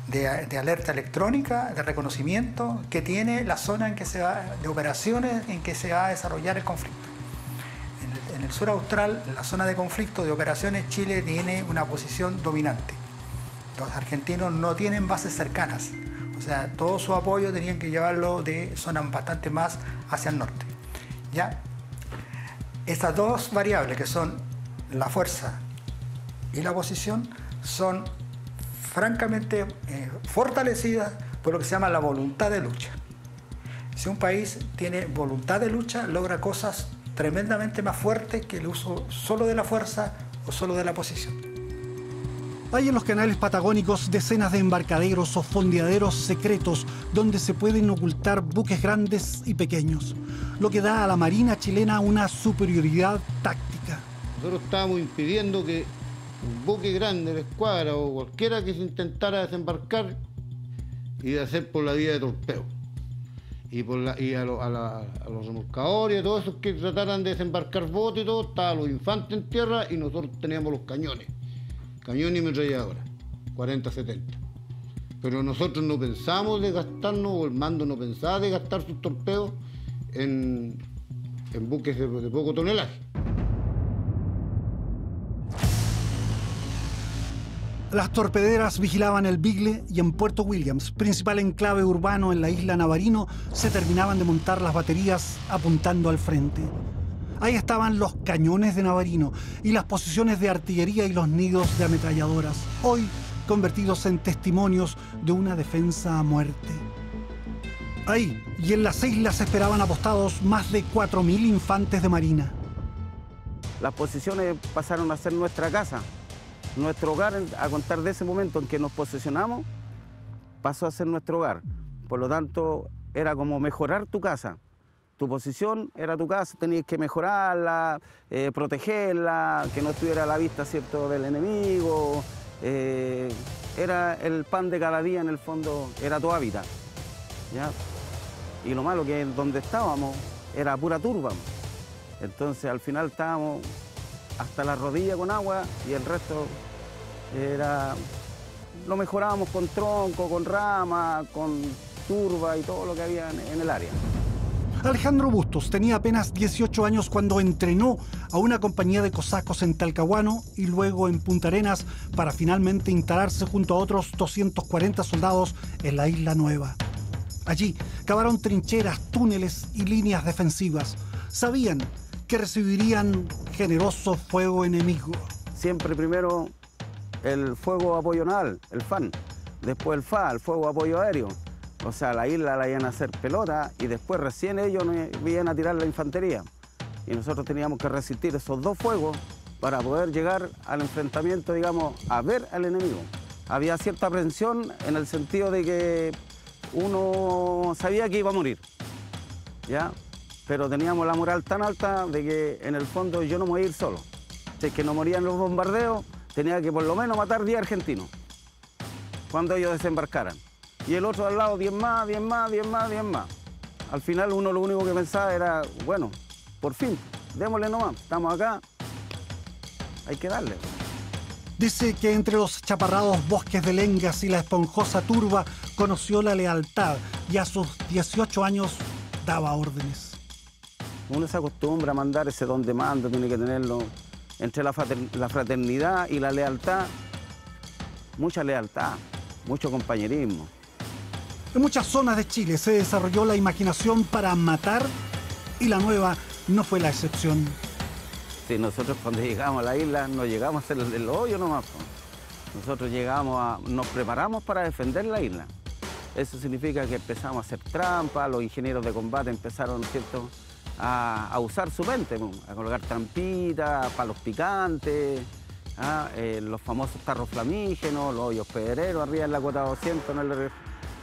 de alerta electrónica, de reconocimiento que tiene la zona en que de operaciones en que se va a desarrollar el conflicto. En el sur austral, en la zona de conflicto de operaciones, Chile tiene una posición dominante. Los argentinos no tienen bases cercanas, o sea, todo su apoyo tenían que llevarlo de zonas bastante más hacia el norte. ¿Ya? Estas dos variables que son la fuerza y la posición son francamente fortalecidas por lo que se llama la voluntad de lucha. Si un país tiene voluntad de lucha, logra cosas tremendamente más fuertes que el uso solo de la fuerza o solo de la posición. Hay en los canales patagónicos decenas de embarcaderos o fondeaderos secretos donde se pueden ocultar buques grandes y pequeños, lo que da a la Marina chilena una superioridad táctica. Nosotros estábamos impidiendo que un buque grande, la escuadra o cualquiera que se intentara desembarcar y de hacer por la vía de torpeo. Y a los remolcadores y a todos esos que trataran de desembarcar botes y todo, estaban los infantes en tierra y nosotros teníamos los cañones y ametralladoras, 40-70. Pero nosotros no pensamos de gastarnos, o el mando no pensaba de gastar sus torpedos en buques de poco tonelaje. Las torpederas vigilaban el Beagle y en Puerto Williams, principal enclave urbano en la isla Navarino, se terminaban de montar las baterías apuntando al frente. Ahí estaban los cañones de Navarino y las posiciones de artillería y los nidos de ametralladoras, hoy convertidos en testimonios de una defensa a muerte. Ahí y en las islas esperaban apostados más de 4.000 infantes de marina. Las posiciones pasaron a ser nuestra casa. Nuestro hogar, a contar de ese momento en que nos posesionamos, pasó a ser nuestro hogar. Por lo tanto, era como mejorar tu casa. Tu posición era tu casa, tenías que mejorarla, protegerla, que no estuviera a la vista, ¿cierto?, del enemigo. Era el pan de cada día, en el fondo, era tu hábitat, ¿ya? Y lo malo que donde estábamos era pura turba. Entonces, al final estábamos hasta la rodilla con agua y el resto lo mejorábamos con tronco, con rama, con turba y todo lo que había en el área. Alejandro Bustos tenía apenas 18 años cuando entrenó a una compañía de cosacos en Talcahuano y luego en Punta Arenas para finalmente instalarse junto a otros 240 soldados en la Isla Nueva. Allí cavaron trincheras, túneles y líneas defensivas. Sabían que recibirían generoso fuego enemigo. Siempre primero el fuego apoyo naval, el FAN, después el FA, el fuego apoyo aéreo. O sea, la isla la iban a hacer pelota y después recién ellos nos iban a tirar la infantería. Y nosotros teníamos que resistir esos dos fuegos para poder llegar al enfrentamiento, digamos, a ver al enemigo. Había cierta aprensión en el sentido de que uno sabía que iba a morir, ¿ya? Pero teníamos la moral tan alta de que en el fondo yo no me iba a ir solo. Si es que no morían los bombardeos, tenía que por lo menos matar 10 argentinos cuando ellos desembarcaran. Y el otro al lado 10 más, 10 más, 10 más, 10 más. Al final uno lo único que pensaba era, bueno, por fin, démosle nomás, estamos acá, hay que darle. Dice que entre los chaparrados bosques de lengas y la esponjosa turba conoció la lealtad y a sus 18 años daba órdenes. Uno se acostumbra a mandar ese don de mando, tiene que tenerlo entre la fraternidad y la lealtad, mucha lealtad, mucho compañerismo. En muchas zonas de Chile se desarrolló la imaginación para matar y la Nueva no fue la excepción. Sí, nosotros cuando llegamos a la isla no llegamos a hacer el hoyo nomás. Nosotros nos preparamos para defender la isla. Eso significa que empezamos a hacer trampas, los ingenieros de combate empezaron, ¿cierto?, a usar su mente, a colocar trampitas, palos picantes, los famosos tarros flamígenos, los hoyos pedreros arriba en la cota 200,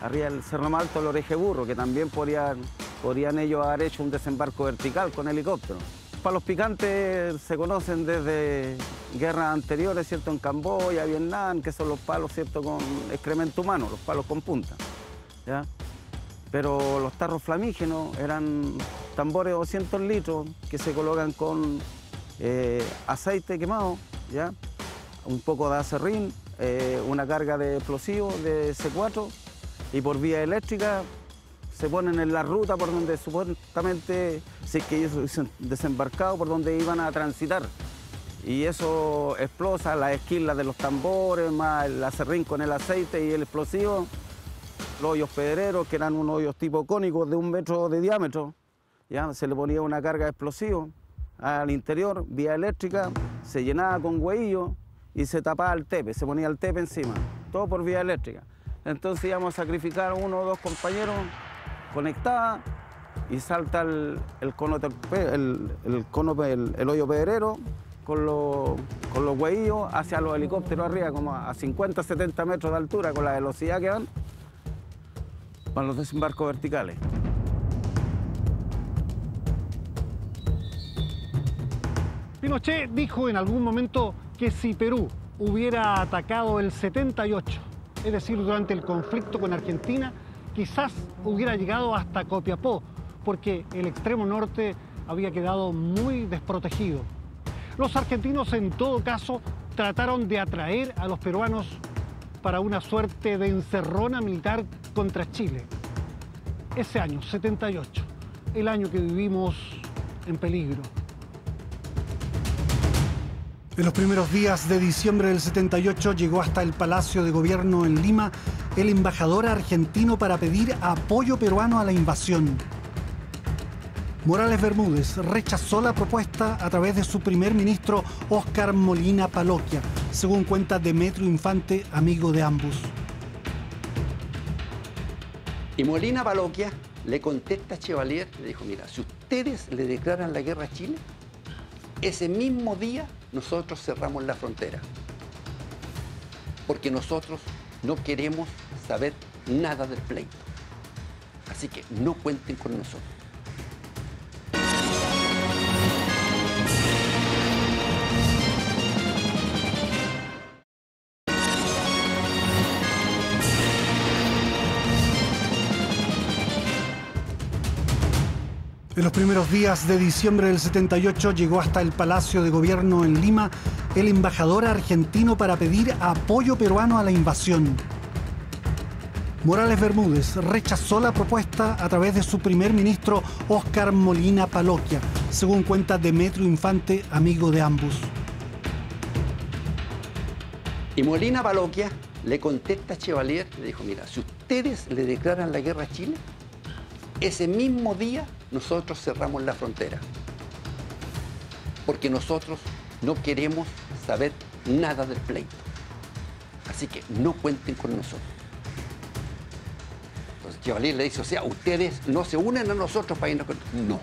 arriba del Cerro Malto, el Oreje Burro, que también podrían ellos haber hecho un desembarco vertical con helicóptero. Palos picantes se conocen desde guerras anteriores, ¿cierto?, en Camboya, Vietnam, que son los palos, ¿cierto?, con excremento humano, los palos con punta, ¿ya? Pero los tarros flamígenos eran tambores de 200 litros que se colocan con aceite quemado, ¿ya?, un poco de acerrín, una carga de explosivos de C4 y por vía eléctrica se ponen en la ruta por donde supuestamente, si es que ellos hubiesen desembarcado, por donde iban a transitar. Y eso explota las esquilas de los tambores, más el acerrín con el aceite y el explosivo. Los hoyos pedreros, que eran unos hoyos tipo cónicos de 1 metro de diámetro, ¿ya? Se le ponía una carga de explosivo al interior, vía eléctrica, se llenaba con hueillo y se tapaba el tepe, se ponía el tepe encima. todo por vía eléctrica. Entonces íbamos a sacrificar 1 o 2 compañeros conectados y salta el hoyo pedrero con los hueillos hacia los helicópteros arriba, como a 50, 70 metros de altura, con la velocidad que dan, para los desembarcos verticales. Pinochet dijo en algún momento que si Perú hubiera atacado el 78, es decir, durante el conflicto con Argentina, quizás hubiera llegado hasta Copiapó, porque el extremo norte había quedado muy desprotegido. Los argentinos, en todo caso, trataron de atraer a los peruanos para una suerte de encerrona militar contra Chile. Ese año, 78, el año que vivimos en peligro. En los primeros días de diciembre del 78 llegó hasta el Palacio de Gobierno en Lima el embajador argentino para pedir apoyo peruano a la invasión. Morales Bermúdez rechazó la propuesta a través de su primer ministro Óscar Molina Paloquia, según cuenta Demetrio Infante, amigo de ambos. Y Molina Paloquia le contesta a Chevalier, le dijo, mira, si ustedes le declaran la guerra a Chile, ese mismo día nosotros cerramos la frontera. Porque nosotros no queremos saber nada del pleito. Así que no cuenten con nosotros. En los primeros días de diciembre del 78 llegó hasta el Palacio de Gobierno en Lima el embajador argentino para pedir apoyo peruano a la invasión. Morales Bermúdez rechazó la propuesta a través de su primer ministro Óscar Molina Paloquia, según cuenta Demetrio Infante, amigo de ambos. Y Molina Paloquia le contesta a Chevalier, le dijo, mira, si ustedes le declaran la guerra a Chile, ese mismo día nosotros cerramos la frontera. Porque nosotros no queremos saber nada del pleito. Así que no cuenten con nosotros. Entonces Chevalier le dice, o sea, ustedes no se unen a nosotros para irnos con... No.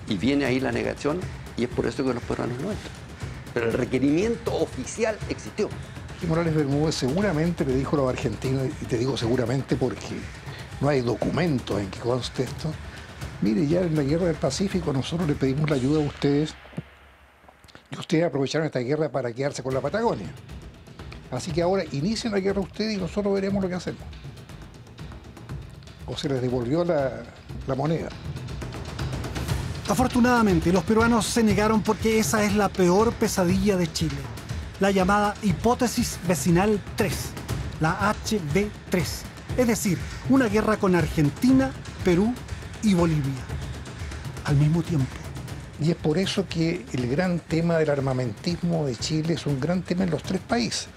Y viene ahí la negación y es por eso que los peruanos no entran. Pero el requerimiento oficial existió. Y Morales Bermúdez seguramente le dijo a los argentinos, y te digo seguramente porque no hay documentos en que conste esto, mire, ya en la guerra del Pacífico nosotros le pedimos la ayuda a ustedes y ustedes aprovecharon esta guerra para quedarse con la Patagonia. Así que ahora inicien la guerra ustedes y nosotros veremos lo que hacemos. O se les devolvió la moneda. Afortunadamente, los peruanos se negaron porque esa es la peor pesadilla de Chile. La llamada hipótesis vecinal 3, la HV3, es decir, una guerra con Argentina, Perú y Bolivia al mismo tiempo. Y es por eso que el gran tema del armamentismo de Chile es un gran tema en los 3 países.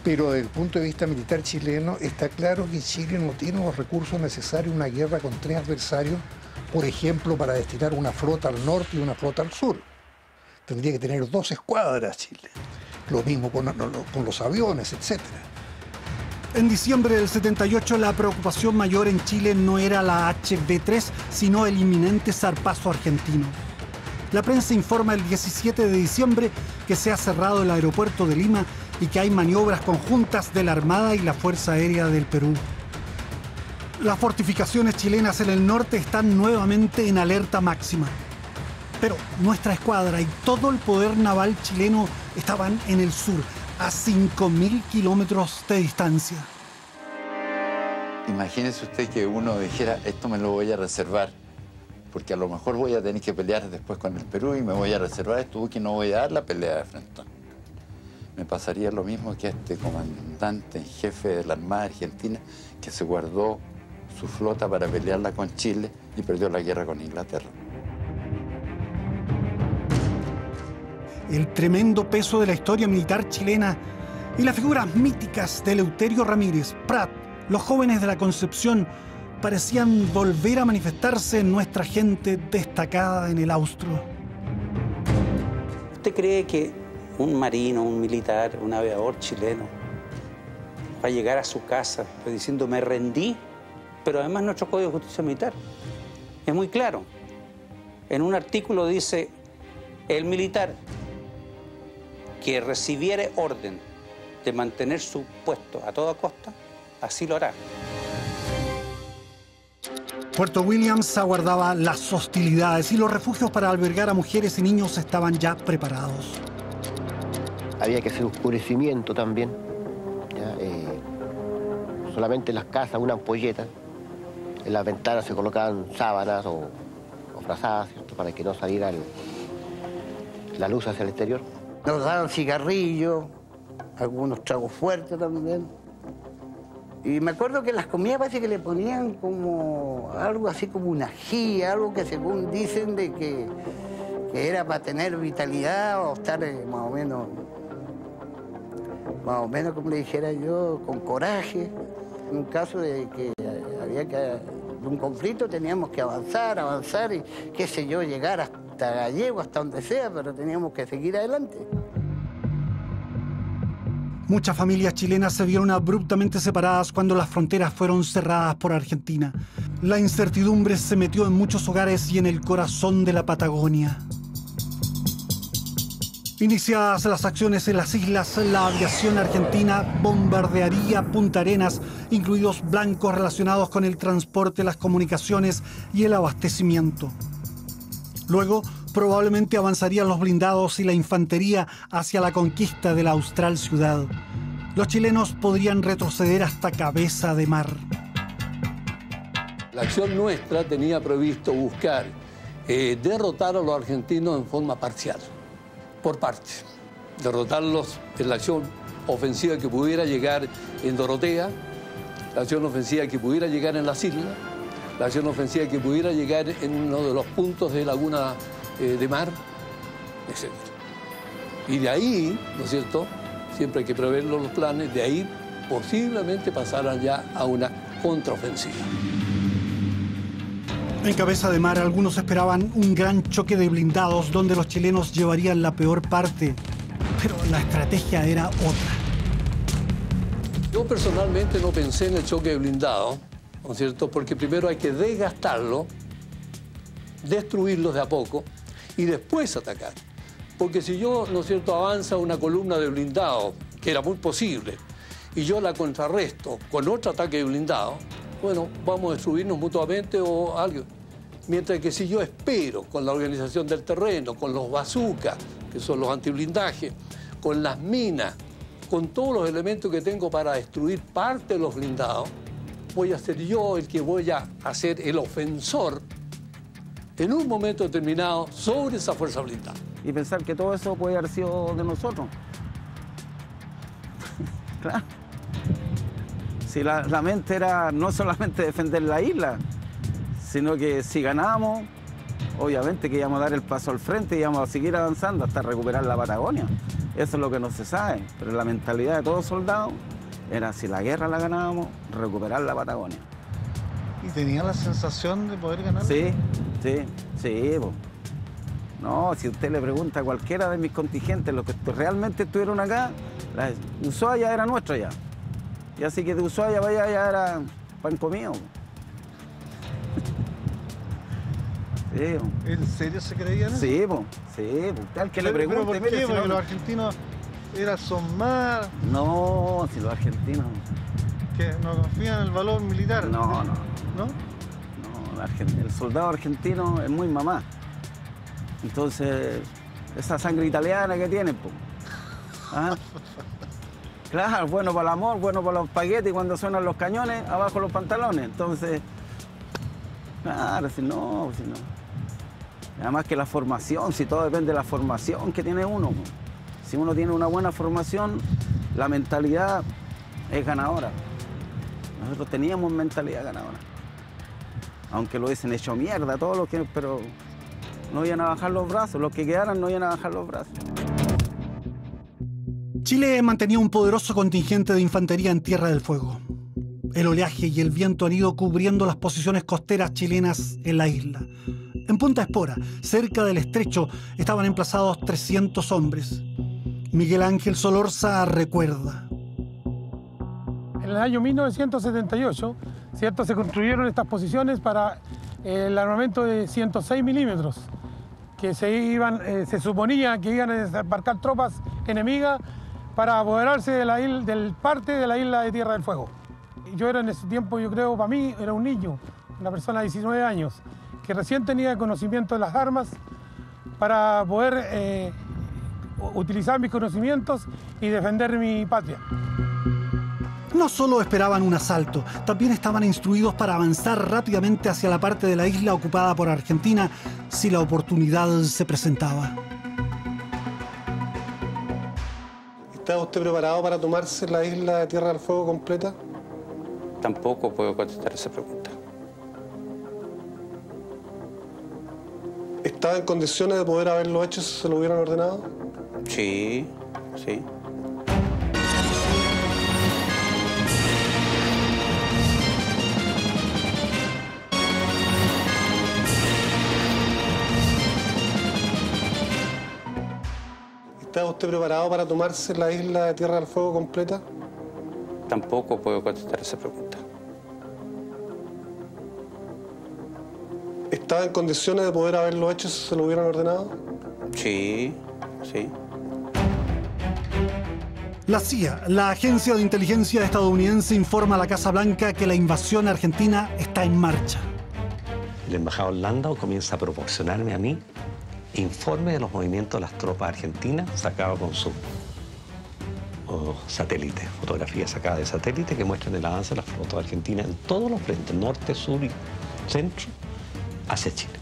Pero desde el punto de vista militar chileno está claro que Chile no tiene los recursos necesarios a una guerra con 3 adversarios, por ejemplo, para destinar una flota al norte y una flota al sur. Tendría que tener 2 escuadras Chile. Lo mismo con los aviones, etc. En diciembre del 78 la preocupación mayor en Chile no era la HV3, sino el inminente zarpazo argentino. La prensa informa el 17 de diciembre que se ha cerrado el aeropuerto de Lima y que hay maniobras conjuntas de la Armada y la Fuerza Aérea del Perú. Las fortificaciones chilenas en el norte están nuevamente en alerta máxima. Pero nuestra escuadra y todo el poder naval chileno estaban en el sur, a 5.000 kilómetros de distancia. Imagínese usted que uno dijera, esto me lo voy a reservar, porque a lo mejor voy a tener que pelear después con el Perú y me voy a reservar esto, que no voy a dar la pelea de frente. Me pasaría lo mismo que a este comandante en jefe de la Armada Argentina que se guardó su flota para pelearla con Chile y perdió la guerra con Inglaterra. El tremendo peso de la historia militar chilena y las figuras míticas de Eleuterio Ramírez, Prat, los jóvenes de la Concepción, parecían volver a manifestarse en nuestra gente destacada en el austro. ¿Usted cree que un marino, un militar, un aviador chileno va a llegar a su casa diciendo me rendí, pero además nuestro Código de Justicia Militar es muy claro. En un artículo dice, el militar que recibiere orden de mantener su puesto a toda costa, así lo hará. Puerto Williams aguardaba las hostilidades y los refugios para albergar a mujeres y niños estaban ya preparados. Había que hacer oscurecimiento también. ¿Ya? Solamente en las casas una ampolleta. En las ventanas se colocaban sábanas o frazadas, ¿cierto? Para que no saliera la luz hacia el exterior. Nos daban cigarrillos, algunos tragos fuertes también. Y me acuerdo que en las comidas parece que le ponían como algo así como una ají, algo que según dicen de que era para tener vitalidad o estar más o menos como le dijera yo, con coraje. En un caso de que había de un conflicto teníamos que avanzar y qué sé yo, llegar hasta Gallego, hasta donde sea, pero teníamos que seguir adelante. Muchas familias chilenas se vieron abruptamente separadas cuando las fronteras fueron cerradas por Argentina. La incertidumbre se metió en muchos hogares y en el corazón de la Patagonia. Iniciadas las acciones en las islas, la aviación argentina bombardearía Punta Arenas, incluidos blancos relacionados con el transporte, las comunicaciones y el abastecimiento. Luego, probablemente avanzarían los blindados y la infantería hacia la conquista de la austral ciudad. Los chilenos podrían retroceder hasta Cabeza de Mar. La acción nuestra tenía previsto buscar derrotar a los argentinos en forma parcial, por partes. Derrotarlos en la acción ofensiva que pudiera llegar en Dorotea, la acción ofensiva que pudiera llegar en las islas, la acción ofensiva que pudiera llegar en uno de los puntos de Laguna de Mar, etc. Y de ahí, ¿no es cierto?, siempre hay que preverlo los planes, de ahí posiblemente pasaran ya a una contraofensiva. En Cabeza de Mar, algunos esperaban un gran choque de blindados donde los chilenos llevarían la peor parte, pero la estrategia era otra. Yo personalmente no pensé en el choque de blindados, ¿no es cierto?, porque primero hay que desgastarlo, destruirlos de a poco y después atacar. Porque si yo, ¿no es cierto?, avanza una columna de blindado, que era muy posible, y yo la contrarresto con otro ataque de blindado, bueno, vamos a destruirnos mutuamente o algo. Mientras que si yo espero con la organización del terreno, con los bazookas, que son los antiblindajes, con las minas, con todos los elementos que tengo para destruir parte de los blindados, voy a ser yo el que voy a ser el ofensor en un momento determinado sobre esa fuerza blindada. Y pensar que todo eso puede haber sido de nosotros. Claro. Si la mente era no solamente defender la isla, sino que si ganábamos, obviamente que íbamos a dar el paso al frente y íbamos a seguir avanzando hasta recuperar la Patagonia. Eso es lo que no se sabe, pero la mentalidad de todo soldado era, si la guerra la ganábamos, recuperar la Patagonia. ¿Y tenía la sensación de poder ganar? Sí. Po. No, si usted le pregunta a cualquiera de mis contingentes, los que realmente estuvieron acá, Ushuaia era nuestra ya. Y así que de Ushuaia para allá ya era pan comido. Sí, ¿En serio se creían eso? Sí, tal que le pregunte. ¿Pero por qué? Porque los argentinos son más... No, si los argentinos... ¿Que no confían en el valor militar? No. ¿No? El soldado argentino es muy mamá. Entonces, esa sangre italiana que tienen, pues. ¿Ah? Claro, bueno para el amor, bueno para los espaguetis, cuando suenan los cañones, abajo los pantalones. Entonces, claro, si no. Además que la formación, si todo depende de la formación que tiene uno. Si uno tiene una buena formación, la mentalidad es ganadora. Nosotros teníamos mentalidad ganadora. Aunque lo dicen hecho mierda, todos los que... Pero no iban a bajar los brazos, los que quedaran no iban a bajar los brazos. Chile mantenía un poderoso contingente de infantería en Tierra del Fuego. El oleaje y el viento han ido cubriendo las posiciones costeras chilenas en la isla. En Punta Espora, cerca del estrecho, estaban emplazados 300 hombres. Miguel Ángel Solorza recuerda. En el año 1978, ¿cierto?, se construyeron estas posiciones para el armamento de 106 milímetros, que se suponía que iban a desembarcar tropas enemigas para apoderarse del parte de la isla de Tierra del Fuego. Yo era en ese tiempo, yo creo, para mí, era un niño, una persona de 19 años, que recién tenía conocimiento de las armas para poder utilizar mis conocimientos y defender mi patria. No solo esperaban un asalto, también estaban instruidos para avanzar rápidamente hacia la parte de la isla ocupada por Argentina si la oportunidad se presentaba. ¿Está usted preparado para tomarse la isla de Tierra del Fuego completa? Tampoco puedo contestar esa pregunta. ¿Estaba en condiciones de poder haberlo hecho si se lo hubieran ordenado? Sí, sí. ¿Está usted preparado para tomarse la isla de Tierra del Fuego completa? Tampoco puedo contestar esa pregunta. ¿Estaba en condiciones de poder haberlo hecho si se lo hubieran ordenado? Sí, sí. La CIA, la agencia de inteligencia estadounidense, informa a la Casa Blanca que la invasión argentina está en marcha. El embajador Landau comienza a proporcionarme a mí informe de los movimientos de las tropas argentinas sacados con su satélite, fotografías sacadas de satélite que muestran el avance de las flotas argentinas en todos los frentes, norte, sur y centro, hacia Chile.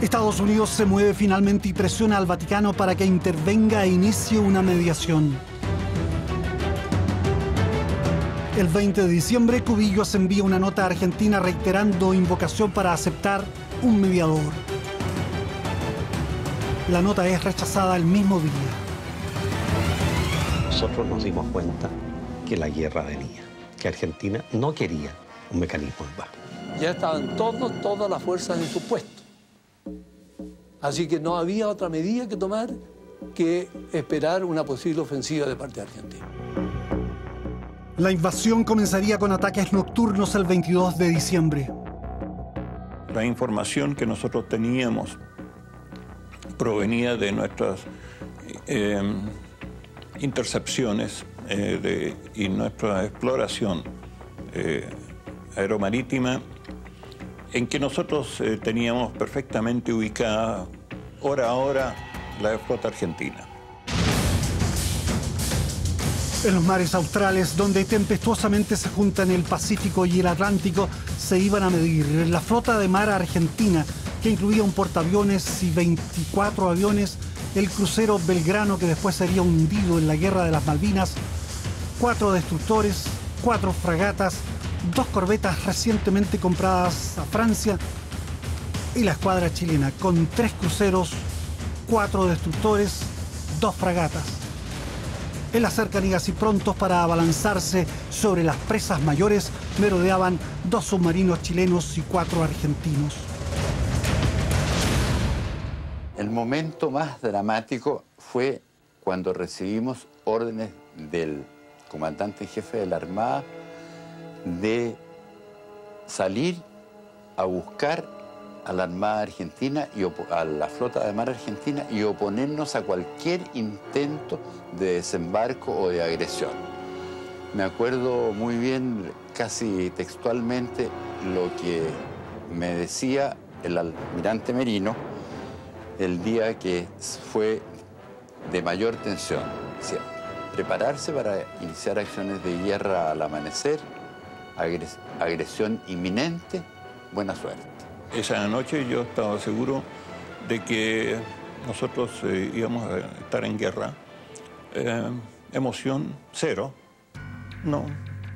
Estados Unidos se mueve finalmente y presiona al Vaticano para que intervenga e inicie una mediación. El 20 de diciembre, Cubillos envía una nota a Argentina reiterando invocación para aceptar un mediador. La nota es rechazada el mismo día. Nosotros nos dimos cuenta que la guerra venía, que Argentina no quería un mecanismo de paz. Ya estaban todas las fuerzas en su puesto. Así que no había otra medida que tomar que esperar una posible ofensiva de parte de Argentina. La invasión comenzaría con ataques nocturnos el 22 de diciembre. La información que nosotros teníamos provenía de nuestras intercepciones y nuestra exploración aeromarítima, en que nosotros teníamos perfectamente ubicada hora a hora la flota argentina. En los mares australes, donde tempestuosamente se juntan el Pacífico y el Atlántico, se iban a medir la flota de mar argentina, que incluía un portaaviones y 24 aviones, el crucero Belgrano, que después sería hundido en la Guerra de las Malvinas, 4 destructores, 4 fragatas, 2 corbetas recientemente compradas a Francia y la escuadra chilena, con 3 cruceros, 4 destructores, 2 fragatas. En las cercanías y prontos para abalanzarse sobre las presas mayores, merodeaban 2 submarinos chilenos y 4 argentinos. El momento más dramático fue cuando recibimos órdenes del comandante en jefe de la Armada de salir a buscar a la Armada Argentina y a la flota de mar argentina y oponernos a cualquier intento de desembarco o de agresión. Me acuerdo muy bien, casi textualmente, lo que me decía el almirante Merino el día que fue de mayor tensión. Decía, prepararse para iniciar acciones de guerra al amanecer, agresión inminente, buena suerte. Esa noche yo estaba seguro de que nosotros íbamos a estar en guerra. Emoción cero. No,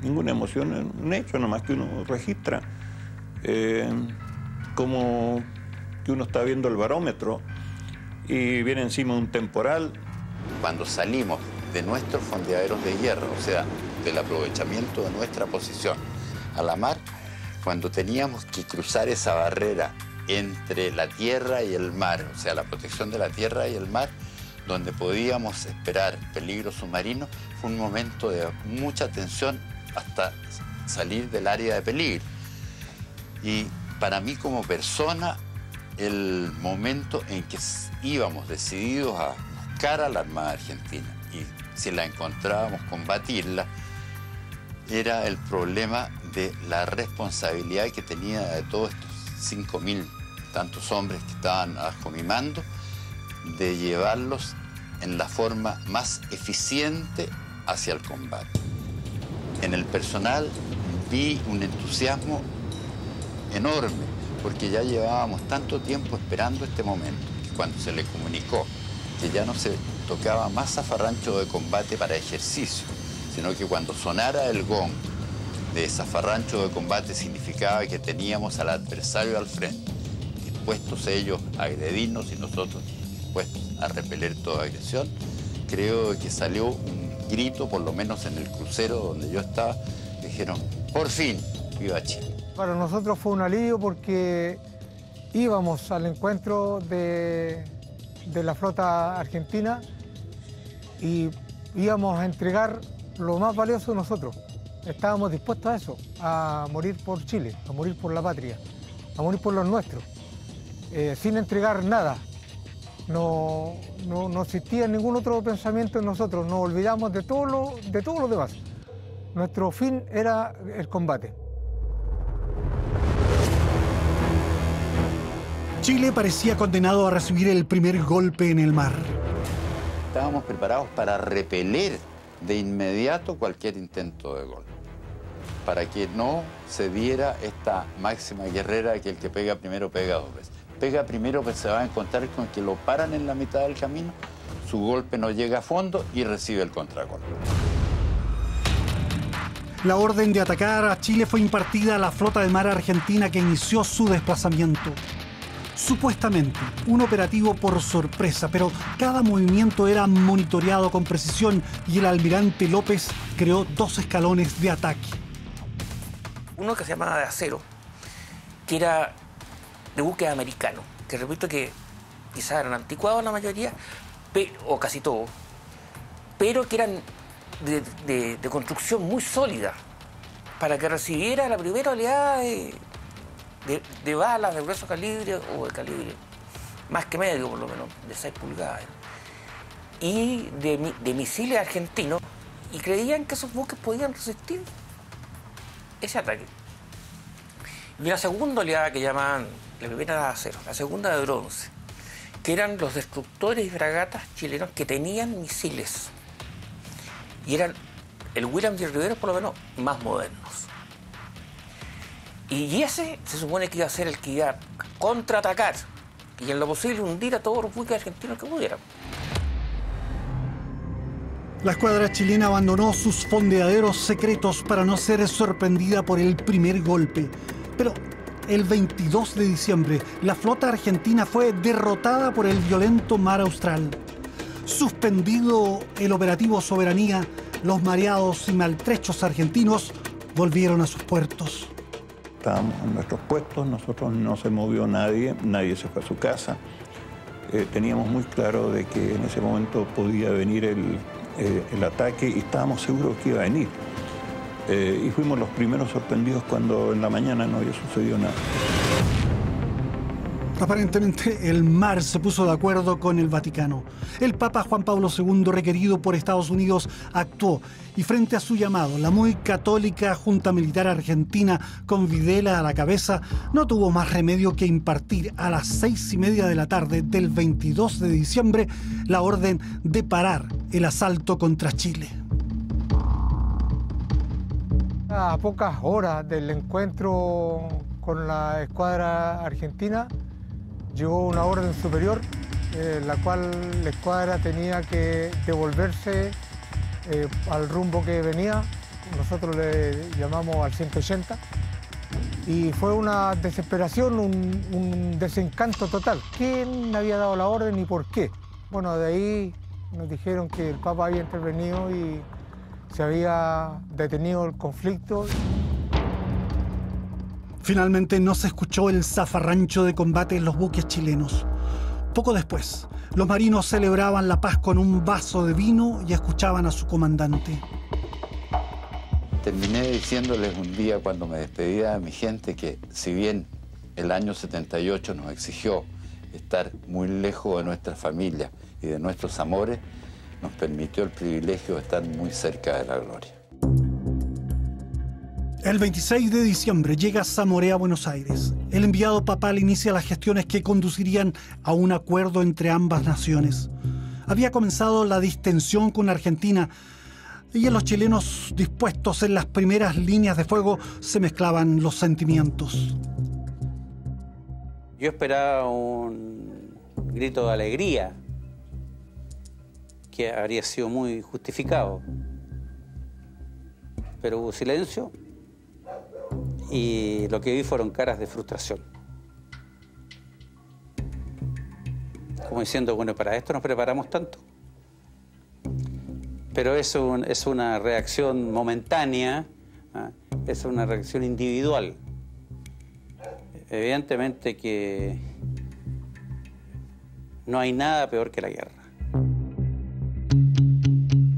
ninguna emoción, un hecho nomás que uno registra. Como que uno está viendo el barómetro y viene encima un temporal. Cuando salimos de nuestros fondeaderos de guerra, o sea, del aprovechamiento de nuestra posición a la mar, cuando teníamos que cruzar esa barrera entre la tierra y el mar, o sea, la protección de la tierra y el mar, donde podíamos esperar peligro submarino, fue un momento de mucha tensión hasta salir del área de peligro. Y para mí como persona, el momento en que íbamos decididos a buscar a la Armada Argentina y si la encontrábamos, combatirla, era el problema de la responsabilidad que tenía de todos estos 5.000 tantos hombres que estaban bajo mi mando, de llevarlos en la forma más eficiente hacia el combate. En el personal vi un entusiasmo enorme, porque ya llevábamos tanto tiempo esperando este momento, que cuando se le comunicó que ya no se tocaba más zafarrancho de combate para ejercicio, sino que cuando sonara el gong de zafarrancho de combate significaba que teníamos al adversario al frente, dispuestos ellos a agredirnos y nosotros dispuestos a repeler toda agresión, creo que salió un grito, por lo menos en el crucero donde yo estaba, dijeron, por fin, viva Chile. Para nosotros fue un alivio porque íbamos al encuentro de la flota argentina y íbamos a entregar lo más valioso de nosotros. Estábamos dispuestos a eso, a morir por Chile, a morir por la patria, a morir por los nuestros, sin entregar nada. No existía ningún otro pensamiento en nosotros, nos olvidamos de todo lo demás. Nuestro fin era el combate. Chile parecía condenado a recibir el primer golpe en el mar. Estábamos preparados para repeler de inmediato cualquier intento de golpe, para que no se diera esta máxima guerrera que el que pega primero pega dos veces. Pega primero, pues se va a encontrar con que lo paran en la mitad del camino, su golpe no llega a fondo y recibe el contragolpe. La orden de atacar a Chile fue impartida a la flota de mar argentina que inició su desplazamiento. Supuestamente, un operativo por sorpresa, pero cada movimiento era monitoreado con precisión y el almirante López creó 2 escalones de ataque. Uno que se llamaba de acero, que era de buques americanos, que repito que quizás eran anticuados la mayoría, o casi todos, pero que eran de construcción muy sólida, para que recibiera la primera oleada de balas de grueso calibre o de calibre más que medio, por lo menos, de 6 pulgadas, y de misiles argentinos, y creían que esos buques podían resistir ese ataque. Y una segunda oleada que llamaban, la primera era de acero, la segunda de bronce, que eran los destructores y fragatas chilenos que tenían misiles, y eran el William y el Rivero por lo menos más modernos. Y ese se supone que iba a ser el que iba a contraatacar y en lo posible hundir a todos los buques argentinos que pudieran. La escuadra chilena abandonó sus fondeaderos secretos para no ser sorprendida por el primer golpe. Pero el 22 de diciembre, la flota argentina fue derrotada por el violento mar Austral. Suspendido el operativo Soberanía, los mareados y maltrechos argentinos volvieron a sus puertos. Estábamos en nuestros puestos, nosotros no se movió nadie, nadie se fue a su casa. Teníamos muy claro de que en ese momento podía venir el ataque y estábamos seguros que iba a venir. Y fuimos los primeros sorprendidos cuando en la mañana no había sucedido nada. Aparentemente el mar se puso de acuerdo con el Vaticano. El Papa Juan Pablo II, requerido por Estados Unidos, actuó y frente a su llamado, la muy católica Junta Militar Argentina, con Videla a la cabeza, no tuvo más remedio que impartir a las 6:30 de la tarde del 22 de diciembre la orden de parar el asalto contra Chile. A pocas horas del encuentro con la escuadra argentina, llegó una orden superior, la cual la escuadra tenía que devolverse al rumbo que venía. Nosotros le llamamos al 180. Y fue una desesperación, un desencanto total. ¿Quién había dado la orden y por qué? Bueno, de ahí nos dijeron que el Papa había intervenido y se había detenido el conflicto. Finalmente no se escuchó el zafarrancho de combate en los buques chilenos. Poco después, los marinos celebraban la paz con un vaso de vino y escuchaban a su comandante. Terminé diciéndoles un día cuando me despedía de mi gente que si bien el año 78 nos exigió estar muy lejos de nuestra familia y de nuestros amores, nos permitió el privilegio de estar muy cerca de la gloria. El 26 de diciembre llega Zamoré a Buenos Aires. El enviado papal inicia las gestiones que conducirían a un acuerdo entre ambas naciones. Había comenzado la distensión con Argentina y en los chilenos dispuestos en las primeras líneas de fuego se mezclaban los sentimientos. Yo esperaba un grito de alegría que habría sido muy justificado, pero hubo silencio y lo que vi fueron caras de frustración. Como diciendo, bueno, ¿para esto nos preparamos tanto? Pero es una reacción momentánea, es una reacción individual. Evidentemente que no hay nada peor que la guerra.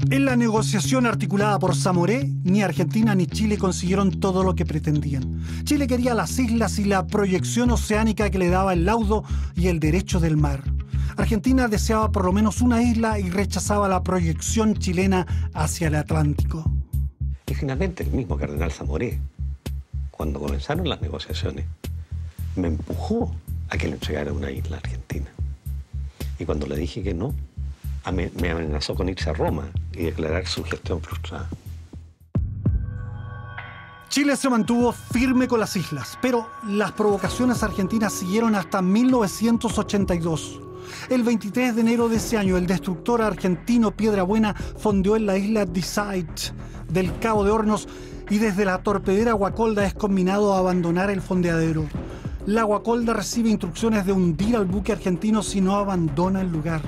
En la negociación articulada por Zamoré, ni Argentina ni Chile consiguieron todo lo que pretendían. Chile quería las islas y la proyección oceánica que le daba el laudo y el derecho del mar. Argentina deseaba por lo menos una isla y rechazaba la proyección chilena hacia el Atlántico. Y finalmente el mismo cardenal Zamoré, cuando comenzaron las negociaciones, me empujó a que le entregara una isla a Argentina. Y cuando le dije que no, me amenazó con irse a Roma y declarar su gestión frustrada. Chile se mantuvo firme con las islas, pero las provocaciones argentinas siguieron hasta 1982. El 23 de enero de ese año, el destructor argentino Piedrabuena fondeó en la isla Deicide del Cabo de Hornos y desde la torpedera Guacolda es combinado a abandonar el fondeadero. La Guacolda recibe instrucciones de hundir al buque argentino si no abandona el lugar.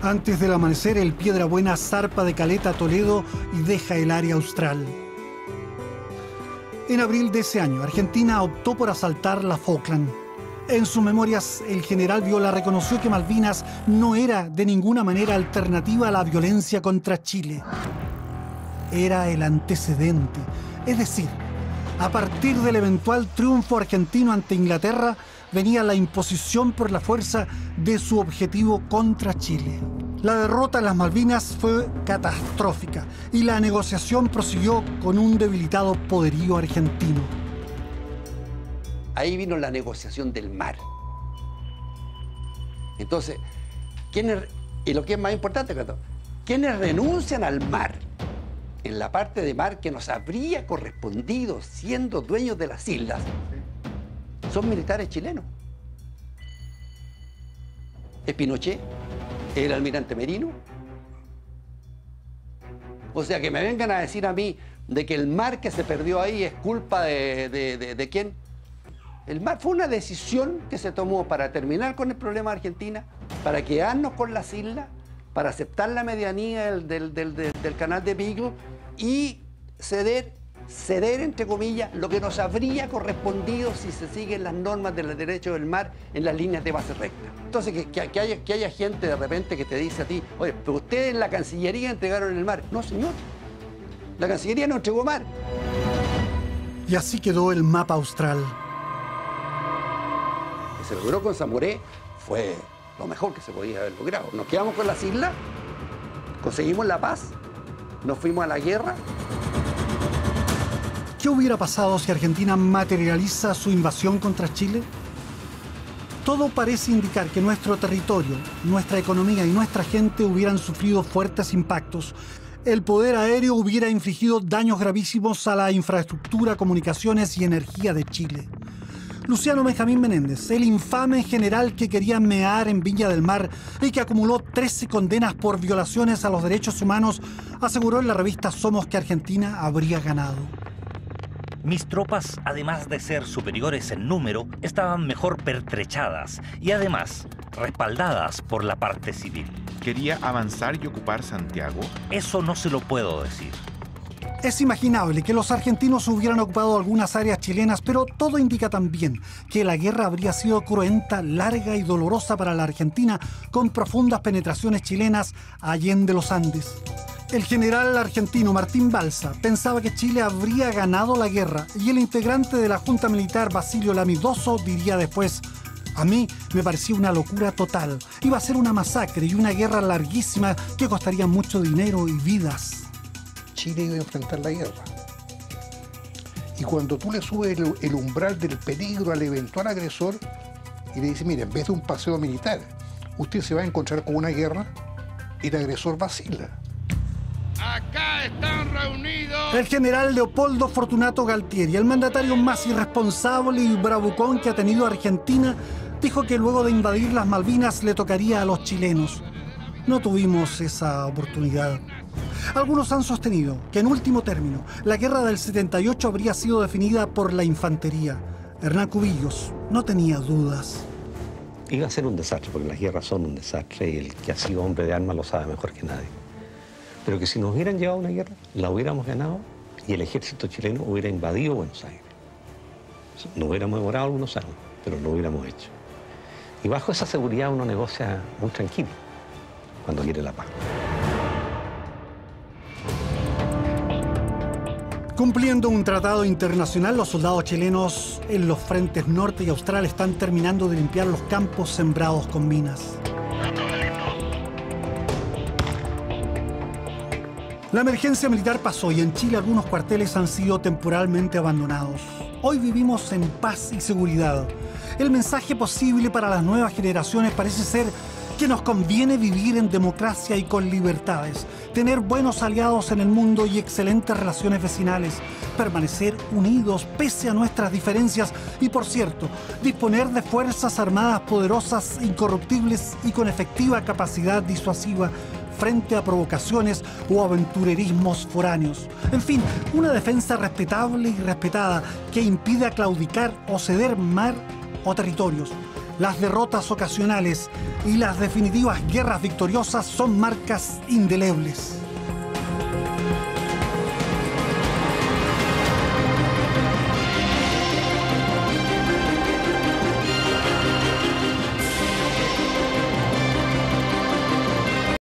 Antes del amanecer, el Piedrabuena zarpa de Caleta a Toledo y deja el área austral. En abril de ese año, Argentina optó por asaltar la Falkland. En sus memorias, el general Viola reconoció que Malvinas no era de ninguna manera alternativa a la violencia contra Chile. Era el antecedente, es decir, a partir del eventual triunfo argentino ante Inglaterra, venía la imposición por la fuerza de su objetivo contra Chile. La derrota en las Malvinas fue catastrófica y la negociación prosiguió con un debilitado poderío argentino. Ahí vino la negociación del mar. Entonces, y lo que es más importante, ¿quiénes renuncian al mar? En la parte de mar que nos habría correspondido siendo dueños de las islas, son militares chilenos. Es Pinochet, es el almirante Merino. O sea, que me vengan a decir a mí de que el mar que se perdió ahí es culpa de ¿quién? El mar fue una decisión que se tomó para terminar con el problema de Argentina, para quedarnos con las islas, para aceptar la medianía del canal de Beagle y ceder, entre comillas, lo que nos habría correspondido si se siguen las normas del derecho del mar en las líneas de base recta. Entonces, que haya gente de repente que te dice a ti, oye, pero ustedes en la Cancillería entregaron el mar. No, señor. La Cancillería no entregó mar. Y así quedó el mapa austral. Que se logró con Zamoré fue lo mejor que se podía haber logrado. Nos quedamos con las islas, conseguimos la paz, nos fuimos a la guerra. ¿Qué hubiera pasado si Argentina materializa su invasión contra Chile? Todo parece indicar que nuestro territorio, nuestra economía y nuestra gente hubieran sufrido fuertes impactos. El poder aéreo hubiera infligido daños gravísimos a la infraestructura, comunicaciones y energía de Chile. Luciano Benjamín Menéndez, el infame general que quería mear en Viña del Mar y que acumuló 13 condenas por violaciones a los derechos humanos, aseguró en la revista Somos que Argentina habría ganado. Mis tropas, además de ser superiores en número, estaban mejor pertrechadas y además respaldadas por la parte civil. ¿Quería avanzar y ocupar Santiago? Eso no se lo puedo decir. Es imaginable que los argentinos hubieran ocupado algunas áreas chilenas, pero todo indica también que la guerra habría sido cruenta, larga y dolorosa para la Argentina, con profundas penetraciones chilenas allende los Andes. El general argentino Martín Balsa pensaba que Chile habría ganado la guerra y el integrante de la Junta Militar Basilio Lamidoso diría después: a mí me parecía una locura total. Iba a ser una masacre y una guerra larguísima que costaría mucho dinero y vidas. Chile iba a enfrentar la guerra. Y cuando tú le subes el umbral del peligro al eventual agresor y le dices, mire, en vez de un paseo militar, usted se va a encontrar con una guerra, el agresor vacila. Acá están reunidos El general Leopoldo Fortunato Galtieri, el mandatario más irresponsable y bravucón que ha tenido Argentina, dijo que luego de invadir las Malvinas le tocaría a los chilenos. No tuvimos esa oportunidad. Algunos han sostenido que, en último término, la guerra del 78 habría sido definida por la infantería. Hernán Cubillos no tenía dudas. Iba a ser un desastre, porque las guerras son un desastre y el que ha sido hombre de armas lo sabe mejor que nadie. Pero que si nos hubieran llevado a una guerra, la hubiéramos ganado y el ejército chileno hubiera invadido Buenos Aires. Nos hubiéramos demorado algunos años, pero lo hubiéramos hecho. Y bajo esa seguridad uno negocia muy tranquilo cuando quiere la paz. Cumpliendo un tratado internacional, los soldados chilenos en los frentes norte y austral están terminando de limpiar los campos sembrados con minas. La emergencia militar pasó y en Chile algunos cuarteles han sido temporalmente abandonados. Hoy vivimos en paz y seguridad. El mensaje posible para las nuevas generaciones parece ser que nos conviene vivir en democracia y con libertades, tener buenos aliados en el mundo y excelentes relaciones vecinales, permanecer unidos pese a nuestras diferencias y, por cierto, disponer de fuerzas armadas poderosas, incorruptibles y con efectiva capacidad disuasiva frente a provocaciones o aventurerismos foráneos. En fin, una defensa respetable y respetada que impida claudicar o ceder mar o territorios. Las derrotas ocasionales y las definitivas guerras victoriosas son marcas indelebles.